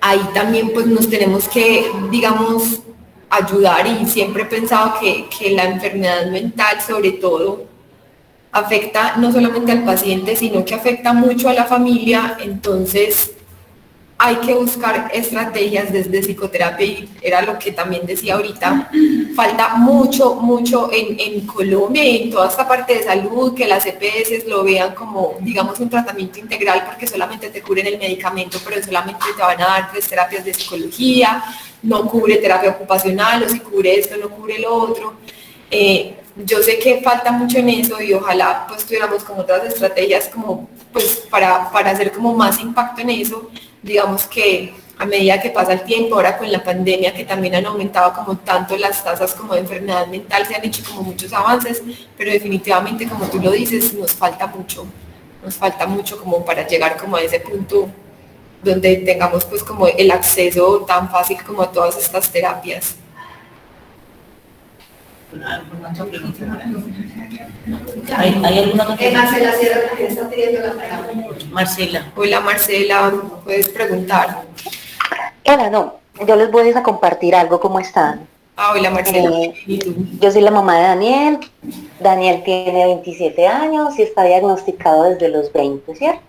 Ahí también pues nos tenemos que, digamos, ayudar, y siempre he pensado que la enfermedad mental sobre todo afecta no solamente al paciente, sino que afecta mucho a la familia, entonces hay que buscar estrategias desde psicoterapia, y era lo que también decía ahorita, falta mucho en Colombia y en toda esta parte de salud, que las EPS lo vean como, digamos, un tratamiento integral, porque solamente te cubren el medicamento, pero solamente te van a dar 3 terapias de psicología, no cubre terapia ocupacional, o si cubre esto, no cubre lo otro. Yo sé que falta mucho en eso, y ojalá pues tuviéramos como otras estrategias como pues para hacer como más impacto en eso. Digamos que a medida que pasa el tiempo, ahora con la pandemia, que también han aumentado como tanto las tasas como de enfermedad mental, se han hecho como muchos avances, pero definitivamente, como tú lo dices, nos falta mucho como para llegar como a ese punto donde tengamos pues como el acceso tan fácil como a todas estas terapias. ¿Hay alguna otra pregunta? Marcela Sierra también está pidiendo la palabra. Marcela. Hola Marcela, puedes preguntar. Hola, no, yo les voy a compartir algo, ¿cómo están? Hola Marcela. Yo soy la mamá de Daniel. Daniel tiene 27 años y está diagnosticado desde los 20, ¿cierto?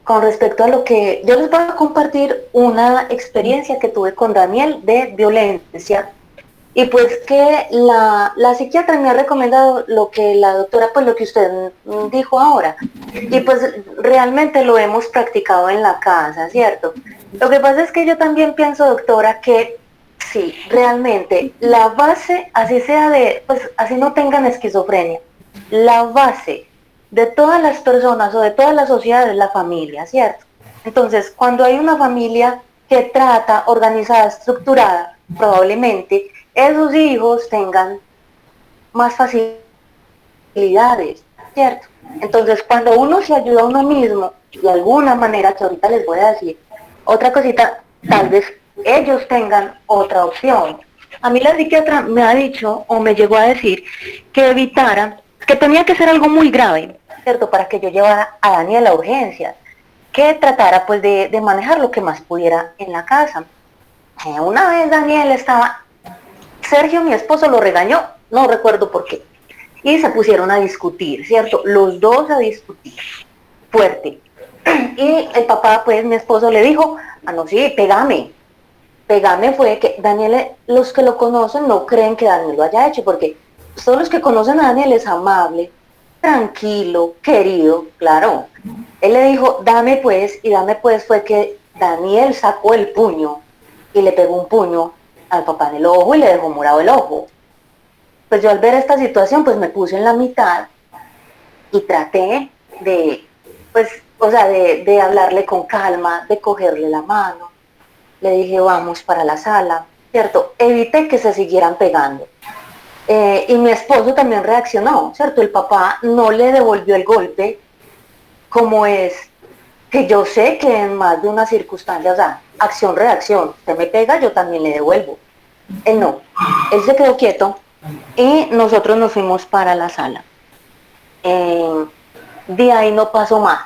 Con respecto a lo que yo les voy a compartir una experiencia que tuve con Daniel de violencia, y pues que la psiquiatra me ha recomendado lo que la doctora, pues lo que usted dijo ahora, y pues realmente lo hemos practicado en la casa, ¿cierto? Lo que pasa es que yo también pienso, doctora, que sí, realmente la base, así sea pues así no tengan esquizofrenia, la base de todas las personas o de todas las sociedades, la familia, ¿cierto? Entonces, cuando hay una familia que trata, organizada, estructurada, probablemente esos hijos tengan más facilidades, ¿cierto? Entonces, cuando uno se ayuda a uno mismo, de alguna manera, que ahorita les voy a decir, otra cosita, tal vez ellos tengan otra opción. A mí la psiquiatra me ha dicho, o me llegó a decir, que evitara, que tenía que ser algo muy grave, ¿cierto? Para que yo llevara a Daniel a urgencias, que tratara pues de manejar lo que más pudiera en la casa. Una vez Daniel estaba, Sergio, mi esposo, lo regañó, no recuerdo por qué, y se pusieron a discutir, ¿cierto? Los dos a discutir, fuerte. Y el papá, pues, mi esposo le dijo, no, sí, pégame fue que Daniel, los que lo conocen no creen que Daniel lo haya hecho, porque todos los que conocen a Daniel es amable, tranquilo, querido, claro. Él le dijo, dame pues, y dame pues fue que Daniel sacó el puño y le pegó un puño al papá en el ojo y le dejó morado el ojo. Pues yo al ver esta situación, pues me puse en la mitad y traté de, pues, o sea, de hablarle con calma, de cogerle la mano. Le dije, vamos para la sala, ¿cierto? Evité que se siguieran pegando. Y mi esposo también reaccionó, ¿cierto? El papá no le devolvió el golpe, como es, que yo sé que en más de una circunstancia, o sea, acción-reacción, usted me pega, yo también le devuelvo. Él no, él se quedó quieto y nosotros nos fuimos para la sala. De ahí no pasó más,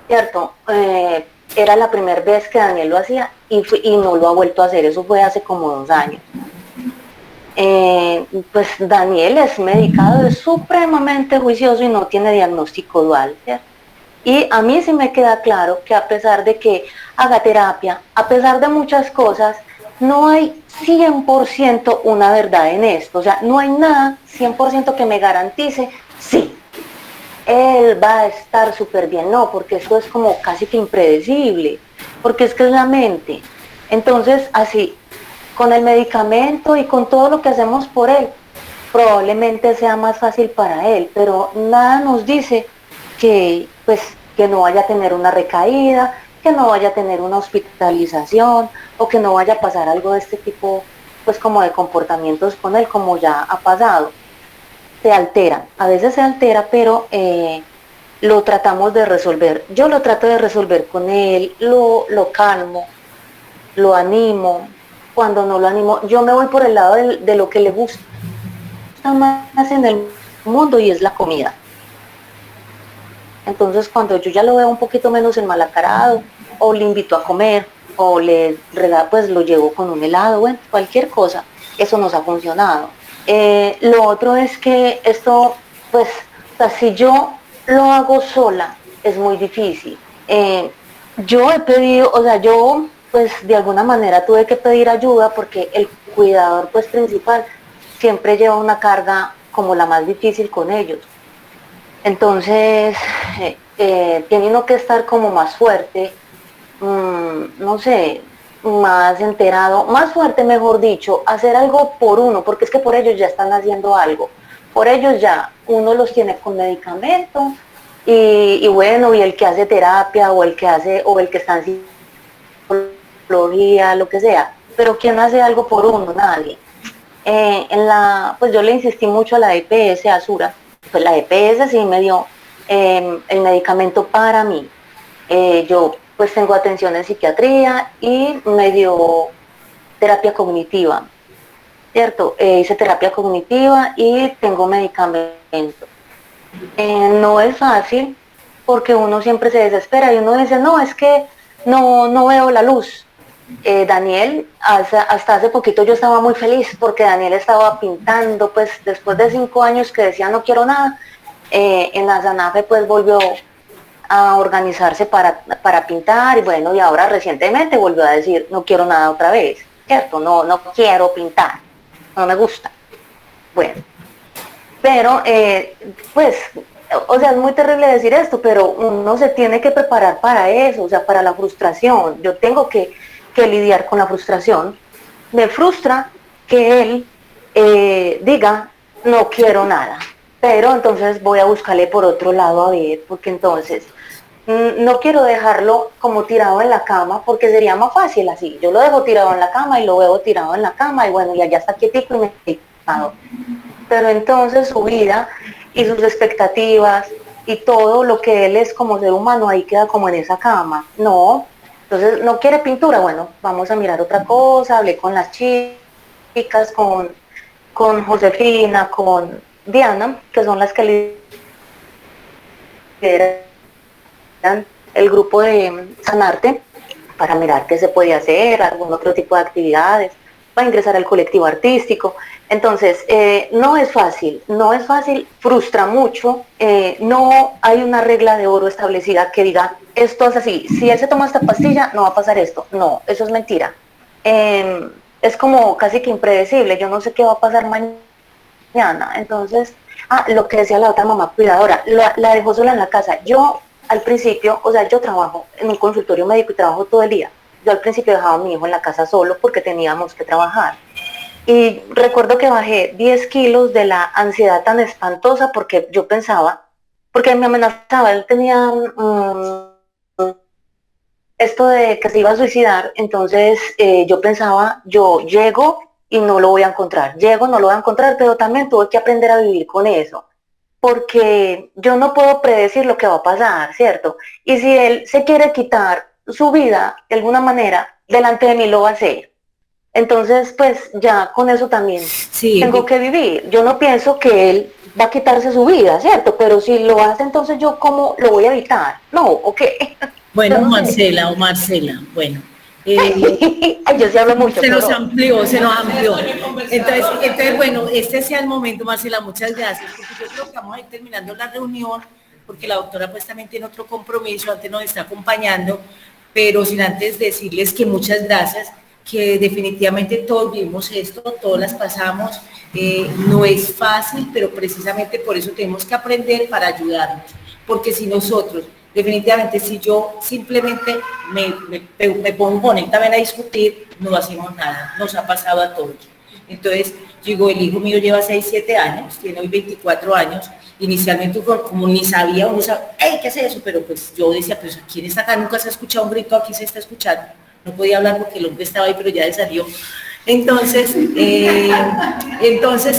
¿cierto? Era la primera vez que Daniel lo hacía y no lo ha vuelto a hacer, eso fue hace como 2 años. Pues Daniel es medicado, es supremamente juicioso y no tiene diagnóstico dual, ¿cierto? Y a mí sí me queda claro que a pesar de que haga terapia, a pesar de muchas cosas, no hay 100% una verdad en esto, o sea, no hay nada 100% que me garantice, sí, él va a estar súper bien, no, porque esto es como casi que impredecible, porque es que es la mente. Entonces, así, con el medicamento y con todo lo que hacemos por él, probablemente sea más fácil para él, pero nada nos dice que, pues, que no vaya a tener una recaída, que no vaya a tener una hospitalización, o que no vaya a pasar algo de este tipo, pues como de comportamientos con él, como ya ha pasado. Se altera, a veces se altera, pero lo tratamos de resolver. Yo lo trato de resolver con él, lo calmo, lo animo. Cuando no lo animo, yo me voy por el lado de lo que le gusta más en el mundo, y es la comida. Entonces cuando yo ya lo veo un poquito menos enmalacarado, o le invito a comer, o pues lo llevo con un helado, bueno, cualquier cosa, eso nos ha funcionado. Lo otro es que esto, pues, o sea, si yo lo hago sola, es muy difícil. Yo he pedido, o sea, yo pues de alguna manera tuve que pedir ayuda porque el cuidador pues principal siempre lleva una carga como la más difícil con ellos. Entonces, tiene uno que estar como más fuerte, no sé, más enterado, más fuerte mejor dicho, hacer algo por uno, porque es que por ellos ya están haciendo algo. Por ellos ya uno los tiene con medicamentos y bueno, y el que hace terapia o el que está en psicología, lo que sea, pero ¿quién hace algo por uno? Nadie. Pues yo le insistí mucho a la EPS, a Sura, pues la EPS sí me dio el medicamento para mí. Yo pues tengo atención en psiquiatría y me dio terapia cognitiva, ¿cierto? Hice terapia cognitiva y tengo medicamento. No es fácil porque uno siempre se desespera y uno dice, no, es que no veo la luz. Daniel, hasta hace poquito yo estaba muy feliz porque Daniel estaba pintando, pues después de 5 años que decía no quiero nada, en la Sanafe pues volvió a organizarse para pintar y bueno, y ahora recientemente volvió a decir no quiero nada otra vez, ¿cierto? No quiero pintar, no me gusta. Bueno, pero pues, o sea, es muy terrible decir esto, pero uno se tiene que preparar para eso, o sea, para la frustración. Yo tengo que lidiar con la frustración. Me frustra que él diga no quiero nada, pero entonces voy a buscarle por otro lado a ver, porque entonces no quiero dejarlo como tirado en la cama porque sería más fácil así. Yo lo dejo tirado en la cama y lo veo tirado en la cama y bueno, y allá está quietico y me he quitado. Pero entonces su vida y sus expectativas y todo lo que él es como ser humano ahí queda como en esa cama. No, entonces no quiere pintura, bueno, vamos a mirar otra cosa. Hablé con las chicas, con Josefina, con Diana, que son las que lideran el grupo de Sanarte, para mirar qué se podía hacer, algún otro tipo de actividades, para ingresar al colectivo artístico. Entonces, no es fácil, frustra mucho, no hay una regla de oro establecida que diga, esto es así, si él se toma esta pastilla, no va a pasar esto. No, eso es mentira. Es como casi que impredecible, yo no sé qué va a pasar mañana. Entonces, lo que decía la otra mamá cuidadora, la dejó sola en la casa. Yo, al principio, o sea, yo trabajo en un consultorio médico y trabajo todo el día. Yo al principio dejaba a mi hijo en la casa solo porque teníamos que trabajar. Y recuerdo que bajé 10 kilos de la ansiedad tan espantosa porque yo pensaba, porque me amenazaba, él tenía esto de que se iba a suicidar, entonces yo pensaba, yo llego y no lo voy a encontrar, pero también tuve que aprender a vivir con eso, porque yo no puedo predecir lo que va a pasar, ¿cierto? Y si él se quiere quitar su vida de alguna manera, delante de mí lo va a hacer. Entonces, pues ya con eso también tengo que vivir. Yo no pienso que él va a quitarse su vida, ¿cierto? Pero si lo hace, entonces yo ¿cómo lo voy a evitar? No, ¿o qué? Bueno, Entonces, Marcela, bueno. ay, yo sí hablo mucho. Se nos amplió. Entonces, bueno, este sea el momento, Marcela, muchas gracias, porque yo creo que vamos a ir terminando la reunión, porque la doctora pues también tiene otro compromiso, antes nos está acompañando, pero sin antes decirles que muchas gracias, que definitivamente todos vivimos esto, todos las pasamos, no es fácil, pero precisamente por eso tenemos que aprender para ayudarnos, porque si nosotros, definitivamente, si yo simplemente me pongo también a discutir, no hacemos nada, nos ha pasado a todos. Entonces, digo, el hijo mío lleva 6, 7 años, tiene hoy 24 años, inicialmente como ni sabía, uno sabía, ¡ey, qué es eso! Pero pues yo decía, pues ¿quién está acá? Nunca se ha escuchado un grito, aquí se está escuchando. No podía hablar porque el hombre estaba ahí, pero ya salió. Entonces,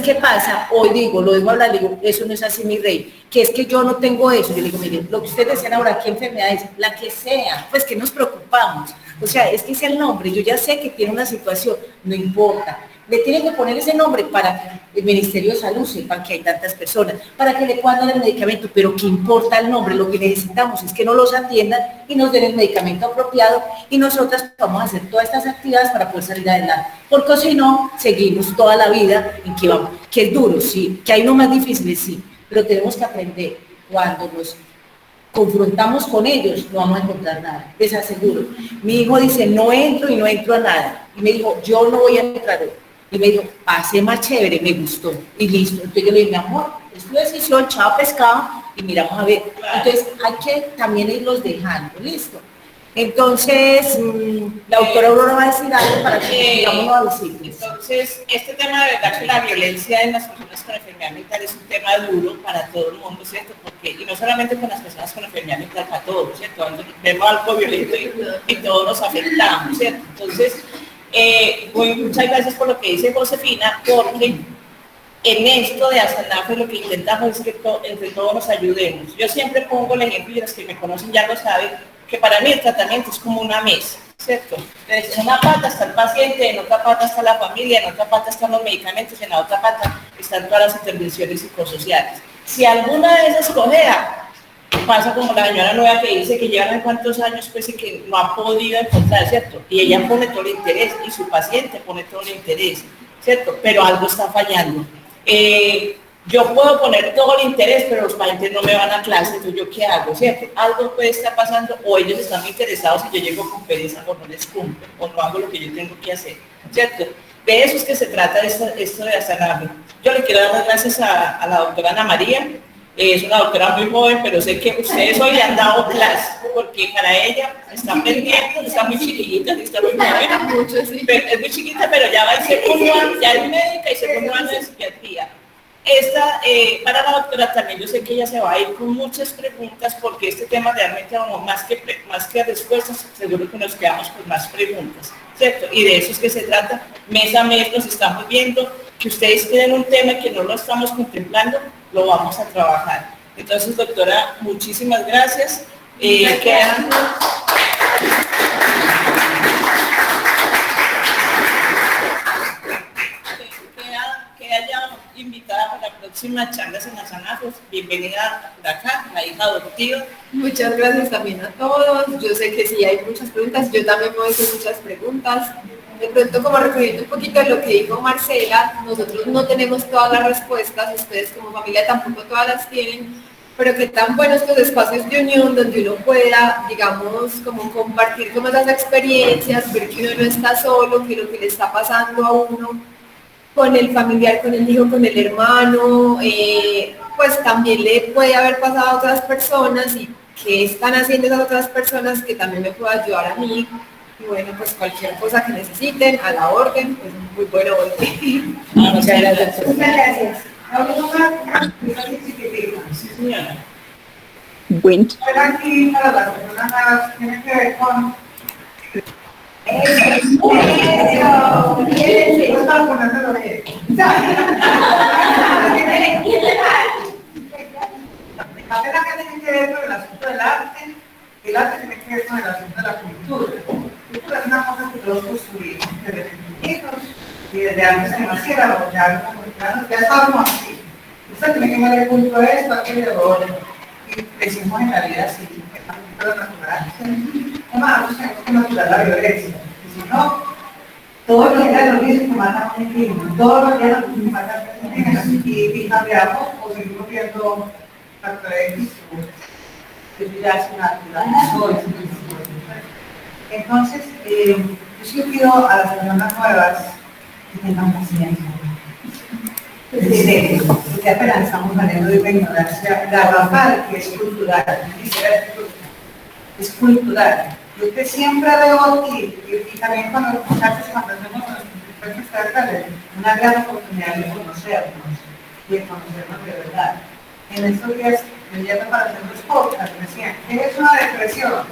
¿qué pasa? Hoy digo, lo dejo hablar, digo, eso no es así, mi rey, que es que yo no tengo eso. Yo le digo, miren, lo que ustedes decían ahora, ¿qué enfermedad es? La que sea, pues que nos preocupamos. O sea, es que es el nombre, yo ya sé que tiene una situación, no importa. Le tienen que poner ese nombre para el Ministerio de Salud, sepan que hay tantas personas, para que le puedan dar el medicamento, pero ¿qué importa el nombre? Lo que necesitamos es que nos los atiendan y nos den el medicamento apropiado y nosotras vamos a hacer todas estas actividades para poder salir adelante, porque si no, seguimos toda la vida en que vamos, que es duro, sí, que hay uno más difíciles, sí, pero tenemos que aprender cuando nos confrontamos con ellos, no vamos a encontrar nada, les aseguro. Mi hijo dice, no entro y no entro a nada, y me dijo, yo no voy a entrar hoy. Y me dijo, pasé más chévere, me gustó, y listo. Entonces yo le dije, mi amor, es tu decisión, chao pescado, y miramos a ver. Entonces hay que también irlos dejando, listo. Entonces, la doctora Aurora va a decir algo para que digamos a decir. Entonces, este tema de verdad que la violencia en las personas con enfermedad mental es un tema duro para todo el mundo, ¿cierto? Porque, y no solamente con las personas con enfermedad mental, para todos, ¿cierto? Cuando vemos algo violento y todos nos afectamos, ¿cierto? Entonces, muchas gracias por lo que dice Josefina, porque en esto de Asanafe lo que intentamos es que entre todos nos ayudemos. Yo siempre pongo el ejemplo, y los que me conocen ya lo saben, que para mí el tratamiento es como una mesa, ¿cierto? Entonces, en una pata está el paciente, en otra pata está la familia, en otra pata están los medicamentos, en la otra pata están todas las intervenciones psicosociales. Si alguna de esas cojea, pasa como la señora nueva que dice que llevan cuántos años pues y que no ha podido encontrar, ¿cierto? Y ella pone todo el interés y su paciente pone todo el interés, ¿cierto? Pero algo está fallando. Yo puedo poner todo el interés, pero los pacientes no me van a clase, entonces ¿yo qué hago, cierto? Algo puede estar pasando, o ellos están muy interesados y yo llego con pereza o no les cumplo, o no hago lo que yo tengo que hacer, ¿cierto? De eso es que se trata esto de Asanafe. Yo le quiero dar las gracias a la doctora Ana María. Es una doctora muy joven, pero sé que ustedes hoy le han dado clase, porque para ella está pendiente, está muy chiquita, está muy joven, es muy chiquita, pero ya va en segundo año, ya es médica y segundo año de psiquiatría. Para la doctora también, yo sé que ella se va a ir con muchas preguntas porque este tema realmente, más que respuestas, seguro que nos quedamos con más preguntas, ¿cierto? Y de eso es que se trata, mes a mes nos estamos viendo, que ustedes tienen un tema que no lo estamos contemplando, lo vamos a trabajar. Entonces, doctora, muchísimas gracias. Queda ya invitada para la próxima charlas en las ANAFES. Bienvenida por acá, la hija adoptiva. Muchas gracias también a todos. Yo sé que sí hay muchas preguntas, yo también puedo hacer muchas preguntas. De pronto, como recogiendo un poquito de lo que dijo Marcela, nosotros no tenemos todas las respuestas, ustedes como familia tampoco todas las tienen, pero que tan buenos estos espacios de unión donde uno pueda, digamos, como compartir como esas experiencias, ver que uno no está solo, que lo que le está pasando a uno con el familiar, con el hijo, con el hermano, pues también le puede haber pasado a otras personas y qué están haciendo esas otras personas que también me puede ayudar a mí. Y bueno, pues cualquier cosa que necesiten, a la orden, pues muy bueno volver. Muchas gracias. Muchas gracias. Bueno. Aquí para las personas nuevas tiene que ver con la carrera tiene que ver con el asunto del arte, el arte tiene que ver con el asunto de la cultura. La cultura es una cosa que todos construimos desde pequeñitos y desde antes de nacer a los ya estábamos así. Usted tiene que ver el punto de esto, aquello de lo otro. Y crecimos en la vida así, en la cultura natural. Además, tenemos que natural la violencia. Y si no, todos los días nos dicen que matan a un niño, todos los días nos dicen que matan a un niño, y cambiamos o seguimos viendo factor X, que ya es natural. Entonces, yo sí pido a las personas nuevas que tengan paciencia. En serio, porque apenas estamos saliendo de una ignorancia garrafal que es cultural, es cultural. Yo que siempre veo aquí, y también cuando los muchachos, cuando hacemos los encuentros teatrales, una gran oportunidad de conocernos y de conocernos de verdad. En estos días, leyendo para hacer los podcasts, me decían, ¿qué es una depresión?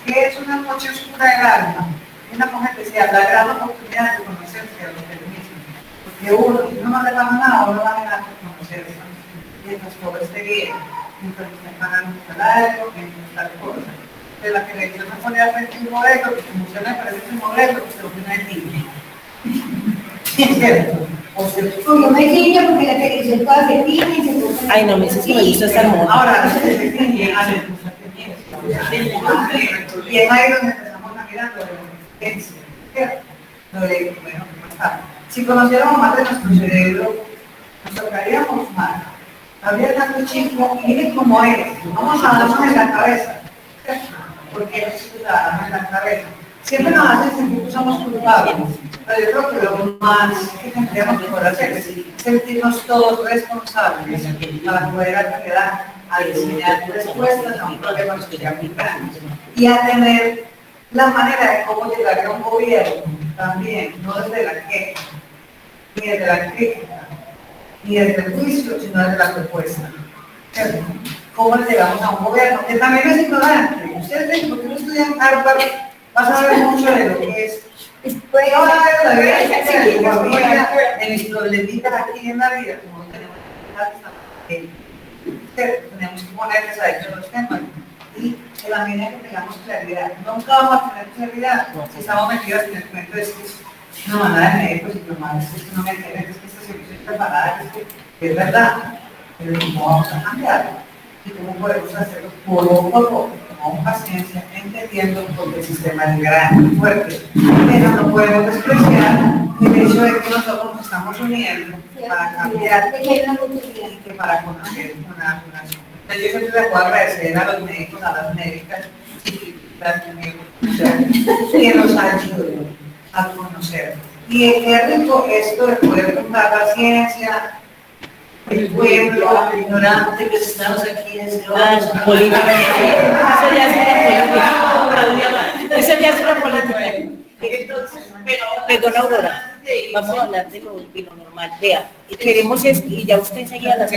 ¿Qué es una noche oscura del alma? Una mujer decía, la gran oportunidad de conocerse a los del mismo. Porque uno, si uno no le paga nada, uno va a ganar por conocerse. Mientras todo esté bien, mientras me pagan un salario, mientras tal cosa. De la televisión me pone a frente un modelo, que como se me parece un modelo, que se lo pone el niño. ¿Es cierto? O se yo me niño porque la televisión toda se tiene y se puso. Ay, no me dices que me gusta esta moda. ahora, no se tiene, hace cosas que tiene. Y es ahí donde empezamos a mirar lo de la inteligencia, ¿cierto? Lo de, bueno, si conociéramos más de nuestro cerebro, nos tocaríamos más. Habría tanto chico, y miren cómo es, vamos a darnos en la cabeza, ¿cierto? Porque es la en la cabeza. Siempre nos hacen sentir que somos culpables, pero yo creo que lo más que tendríamos que hacer es sentirnos todos responsables para poder acceder a diseñar respuestas a un problema social muy grande y a tener la manera de cómo llegar a un gobierno también, no desde la queja, ni desde la crítica, ni desde el juicio, sino desde la propuesta. ¿Cierto? ¿Cómo le llegamos a un gobierno? Que también es ignorante. Ustedes ven, porque no estudian Harvard, vas a ver mucho de lo que es. Ahora la vida en mis problemitas aquí en la vida, como tenemos tenemos que ponerles a ellos los temas y en la medida que tengamos claridad. Nunca vamos a tener claridad si estamos metidos en el cuento de que es una manera de médicos y diplomados, es que no me entienden, es que este servicio es preparado, es verdad, pero ¿cómo vamos a cambiarlo? ¿Y cómo podemos hacerlo poco a poco, con paciencia, entendiendo porque el sistema es grande y fuerte? Pero no podemos despreciar el hecho de que nosotros nos estamos uniendo para cambiar y que para conocer una nación. Yo siempre les puedo agradecer a los médicos, a las médicas y que nos ayuden a conocer. Y qué rico esto de poder contar la ciencia, el pueblo, ignorante que estamos aquí en política. Eso ya es una política. Eso ya es una política. Entonces, Perdón, Aurora. vamos a hablar de lo normal. Vea, queremos es, y ya usted enseguida las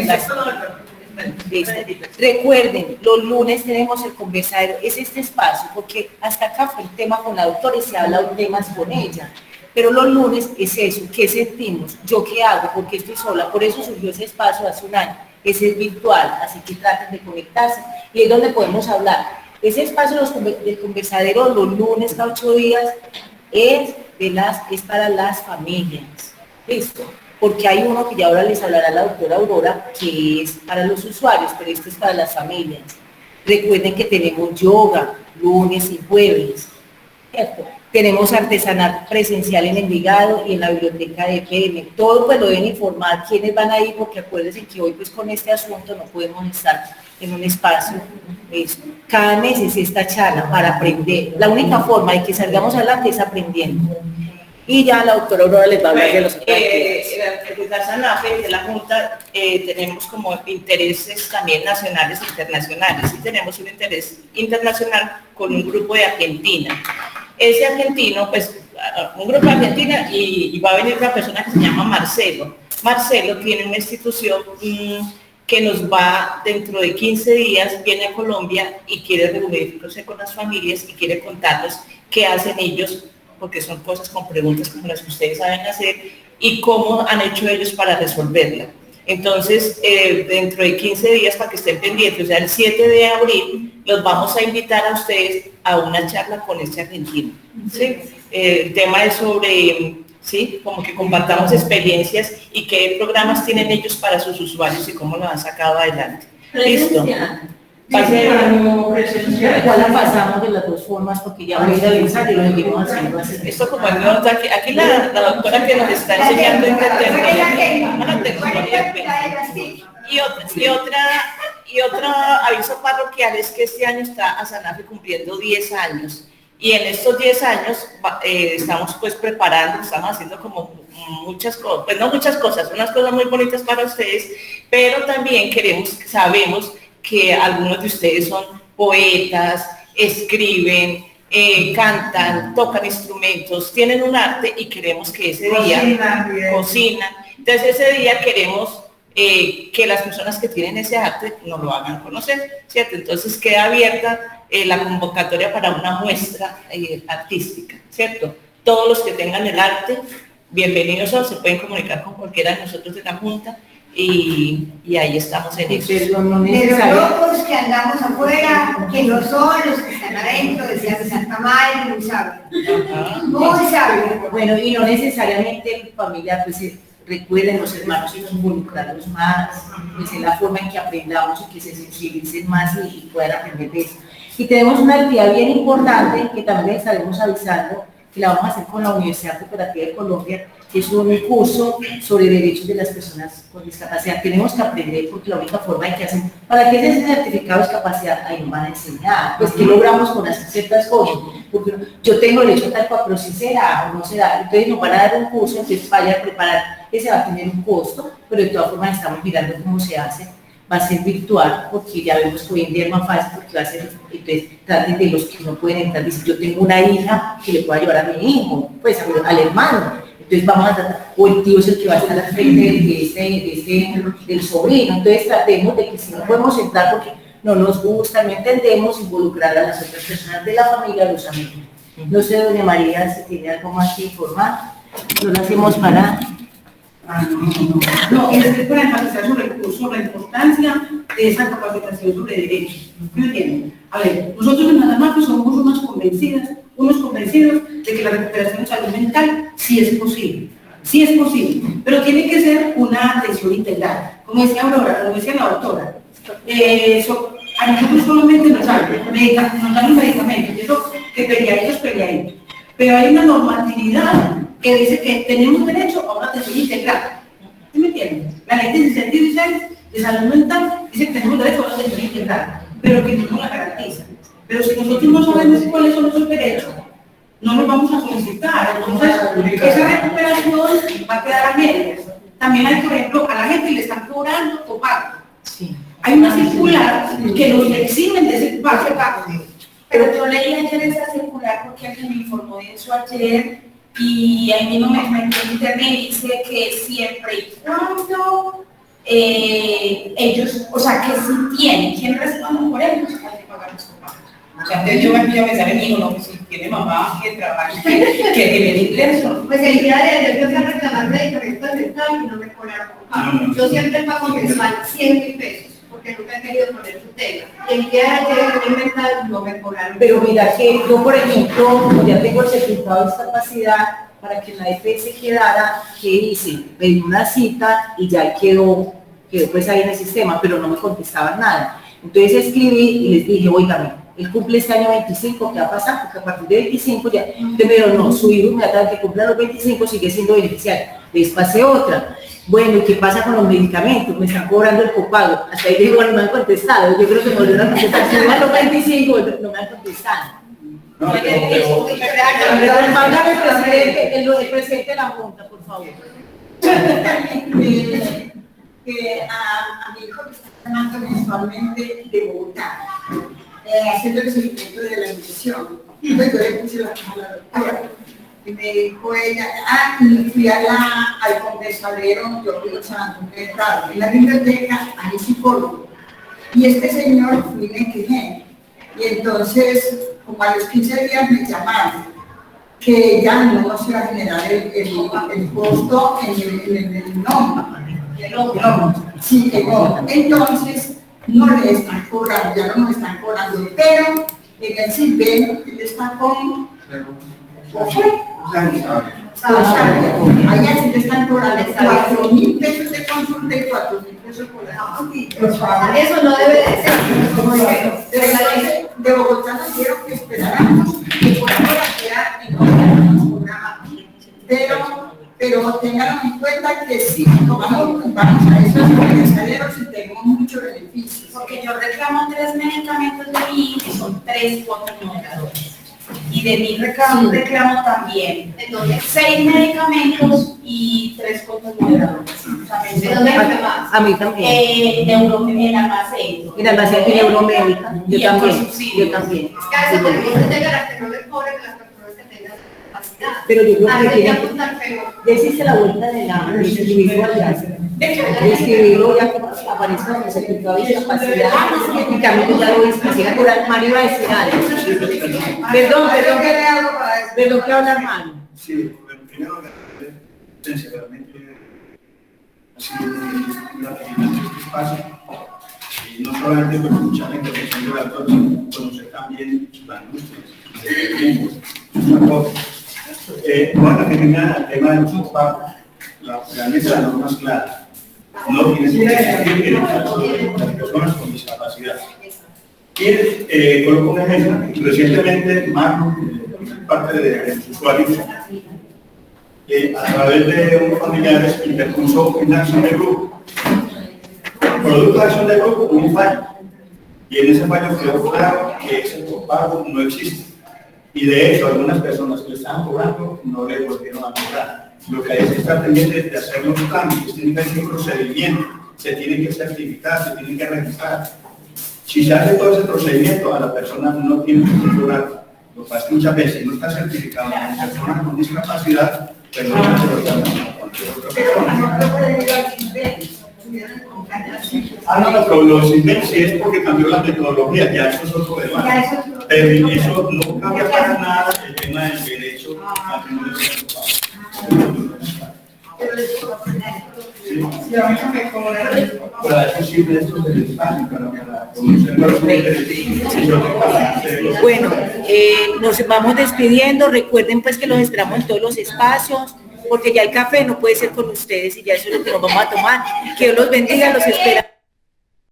recuerden, los lunes tenemos el conversadero, es este espacio, porque hasta acá fue el tema con la doctora y se ha hablado temas con ella. Pero los lunes es eso, ¿qué sentimos? ¿Yo qué hago? ¿Por qué estoy sola? Por eso surgió ese espacio hace un año. Ese es virtual, así que traten de conectarse y es donde podemos hablar. Ese espacio del conversadero los lunes cada 8 días es para las familias. ¿Listo? Porque hay uno que ya ahora les hablará la doctora Aurora, que es para los usuarios, pero este es para las familias. Recuerden que tenemos yoga lunes y jueves, ¿cierto? Tenemos artesanal presencial en Envigado y en la biblioteca de PM. Todo pues lo deben informar quiénes van a ir, porque acuérdense que hoy pues con este asunto no podemos estar en un espacio. Cada mes es esta charla para aprender. La única forma de que salgamos adelante es aprendiendo. Y ya la doctora Aurora les va a hablar de los la SANAFE, de la Junta, tenemos como intereses también nacionales e internacionales. Y tenemos un interés internacional con un grupo de Argentina. Ese argentino, pues, un grupo de Argentina y va a venir una persona que se llama Marcelo. Marcelo tiene una institución que nos va dentro de 15 días, viene a Colombia y quiere reunirse con las familias y quiere contarnos qué hacen ellos, porque son cosas con preguntas como las que ustedes saben hacer y cómo han hecho ellos para resolverla. Entonces, dentro de 15 días, para que estén pendientes, o sea, el 7 de abril, los vamos a invitar a ustedes a una charla con este argentino. ¿Sí? El tema es sobre, ¿sí? Como que compartamos experiencias y qué programas tienen ellos para sus usuarios y cómo lo han sacado adelante. ¿Listo? Igual la pasamos de las dos formas porque ya voy a realizar y lo seguimos haciendo así. Esto como aquí la doctora que nos está enseñando y otro aviso parroquial es que este año está ASANAFE cumpliendo 10 años y en estos 10 años estamos pues preparando, estamos haciendo como muchas cosas, pues no muchas cosas, unas cosas muy bonitas para ustedes, pero también sabemos que algunos de ustedes son poetas, escriben, cantan, tocan instrumentos, tienen un arte y queremos que ese día cocinan. Entonces ese día queremos que las personas que tienen ese arte nos lo hagan conocer, ¿cierto? Entonces queda abierta la convocatoria para una muestra artística, ¿cierto? Todos los que tengan el arte, bienvenidos son, se pueden comunicar con cualquiera de nosotros de la Junta. Y ahí estamos en eso. Pero locos que andamos afuera, que no son los que están adentro, decía de Santa Madre, muy sabio. Muy sabio. Bueno, y no necesariamente familia, pues recuerden los hermanos y involucrarlos más, pues en la forma en que aprendamos y que se sensibilicen más y puedan aprender de eso. Y tenemos una actividad bien importante que también les estaremos avisando, que la vamos a hacer con la Universidad Cooperativa de Colombia, que es un curso sobre derechos de las personas con discapacidad. Tenemos que aprender porque la única forma en que hacen, para que ese certificado de discapacidad, ahí nos van a enseñar, pues qué logramos con hacer ciertas cosas, porque yo tengo derecho a tal cual, pero si será o no será, entonces nos van a dar un curso, entonces vaya a preparar, ese va a tener un costo, pero de todas formas estamos mirando cómo se hace. Va a ser virtual, porque ya vemos que hoy en día es más fácil, porque va a ser, entonces traten de los que no pueden entrar, dicen, yo tengo una hija que le pueda llevar a mi hijo, pues al hermano, entonces vamos a tratar, o el tío es el que va a estar al frente del sobrino, entonces tratemos de que si no podemos entrar porque no nos gusta, no entendemos, involucrar a las otras personas de la familia, los amigos. No sé, doña María, si tiene algo más que informar, no lo hacemos para... No, es para enfatizar sobre el curso, la importancia de esa capacitación sobre derechos. ¿Me entienden? A ver, nosotros en ASANAFE somos unos convencidos de que la recuperación de salud mental sí es posible, pero tiene que ser una atención integral. Como decía Aurora, como decía la doctora, a nosotros solamente nos dan un medicamento, y eso que peleaditos, pero hay una normatividad que dice que tenemos derecho a una atención integral. ¿Sí me entienden? La ley 16 de salud mental dice que tenemos derecho a una atención integral, pero que no la garantiza. Pero si nosotros no sabemos cuáles son nuestros derechos, no los vamos a solicitar. Entonces, esa recuperación va a quedar a medias. También hay, por ejemplo, a la gente le están cobrando copago. Sí. Hay una circular que nos eximen de ese pago. Pero yo leí ayer esa circular porque alguien me informó de eso ayer y el mismo me dice que siempre y cuando ellos, o sea, que si tienen quien responda por ellos, hay que pagar los copagos. O sea, entonces yo me empiezo a pensar en mi hijo, no, si tiene mamá que trabaje, que tiene ingreso. Pues el día de ayer yo fui a reclamar medicamentos del Estado y no me cobraron copagos. Yo siempre pago mensual 100.000 pesos, porque nunca he querido poner su tema. Y el día de ayer en el mental no me cobraron. Pero mira que yo, por ejemplo, como ya tengo el certificado de discapacidad, para que la EPS quedara, ¿qué hice? Pedí una cita y ya quedó pues ahí en el sistema, pero no me contestaban nada. Entonces escribí y les dije, oígame, él cumple este año 25, ¿qué va a pasar? Porque a partir de 25 ya, pero no, su hijo inmediatamente que cumpla los 25 sigue siendo beneficiario. Les pasé otra. Bueno, ¿y qué pasa con los medicamentos? Me están cobrando el copago. Hasta ahí digo, no me han contestado. Yo creo que me volvieron a contestar. Si no los 25, no me han contestado. El presidente de la Junta, por favor. A mi hijo que está llamando mensualmente de Bogotá, haciendo el seguimiento de la nutrición. Entonces yo le puse la doctora y me dijo ella, y fui al conversadero, yo fui a San Antonio, en la biblioteca, hay psicólogo. Y este señor fui y me quejé. Y entonces, como a los 15 días me llamaron, que ya no se va a generar el costo en el nombre. Sí, entonces no le están cobrando, ya no me están cobrando, pero en el CIPEN él está con allá sí le están cobrando 4.000 pesos de consulta y 4.000 pesos por la eso no debe de ser. De Bogotá nos dieron que esperáramos que podamos quedar en un programa, pero tengan en cuenta que sí, vamos a esos comercialeros y tenemos muchos beneficios. Porque yo reclamo 3 medicamentos de mi hijo, que son 3 fotomodeladores. Y de mi reclamo también. Entonces, 6 medicamentos y 3 fotomodeladores. ¿De dónde más? A mí también. En almacén. En almacén de neuromédica. Yo también. Yo también. Es que a veces tenemos que llegar a que no le cobren las personas que tengan capacidad. Pero yo creo que ya hiciste la vuelta de escribirlo allá. De escribirlo ya que aparece con el certificado de discapacidad. Y también ya lo hice. Así natural. Mario iba a decir algo. Perdón, ¿qué habla Mario? Sí, primero sinceramente ha sido una este espacio. Y no solamente por escuchar la intervención de la doctora, sino conocer también la angustia del tiempo. Bueno, que tenga el tema del copago, realmente la norma es clara. No tiene que las personas con discapacidad. Y coloco un ejemplo. Recientemente, Marco, parte de los usuarios, a través de unos familiares, interpuso una acción de grupo. Producto de acción de grupo, hubo un fallo. Y en ese fallo quedó claro que ese copago no existe. Y de hecho, algunas personas que le estaban cobrando no le volvieron a cobrar. Lo que hay que estar pendiente de hacer los cambios, tiene que ser un procedimiento, se tiene que certificar, se tiene que registrar. Si se hace todo ese procedimiento, a la persona no tiene que cobrar. Lo que pasa es que muchas veces no está certificado en personas con discapacidad, pero no se lo dan a cualquier otra persona. No, con los inventos sí es porque cambió la metodología, ya eso es otro tema. Pero eso no cambia para nada el tema del derecho a Bueno, nos vamos despidiendo. Recuerden pues que los esperamos en todos los espacios, porque ya el café no puede ser con ustedes y ya eso es lo que nos vamos a tomar. Que Dios los bendiga, los esperamos.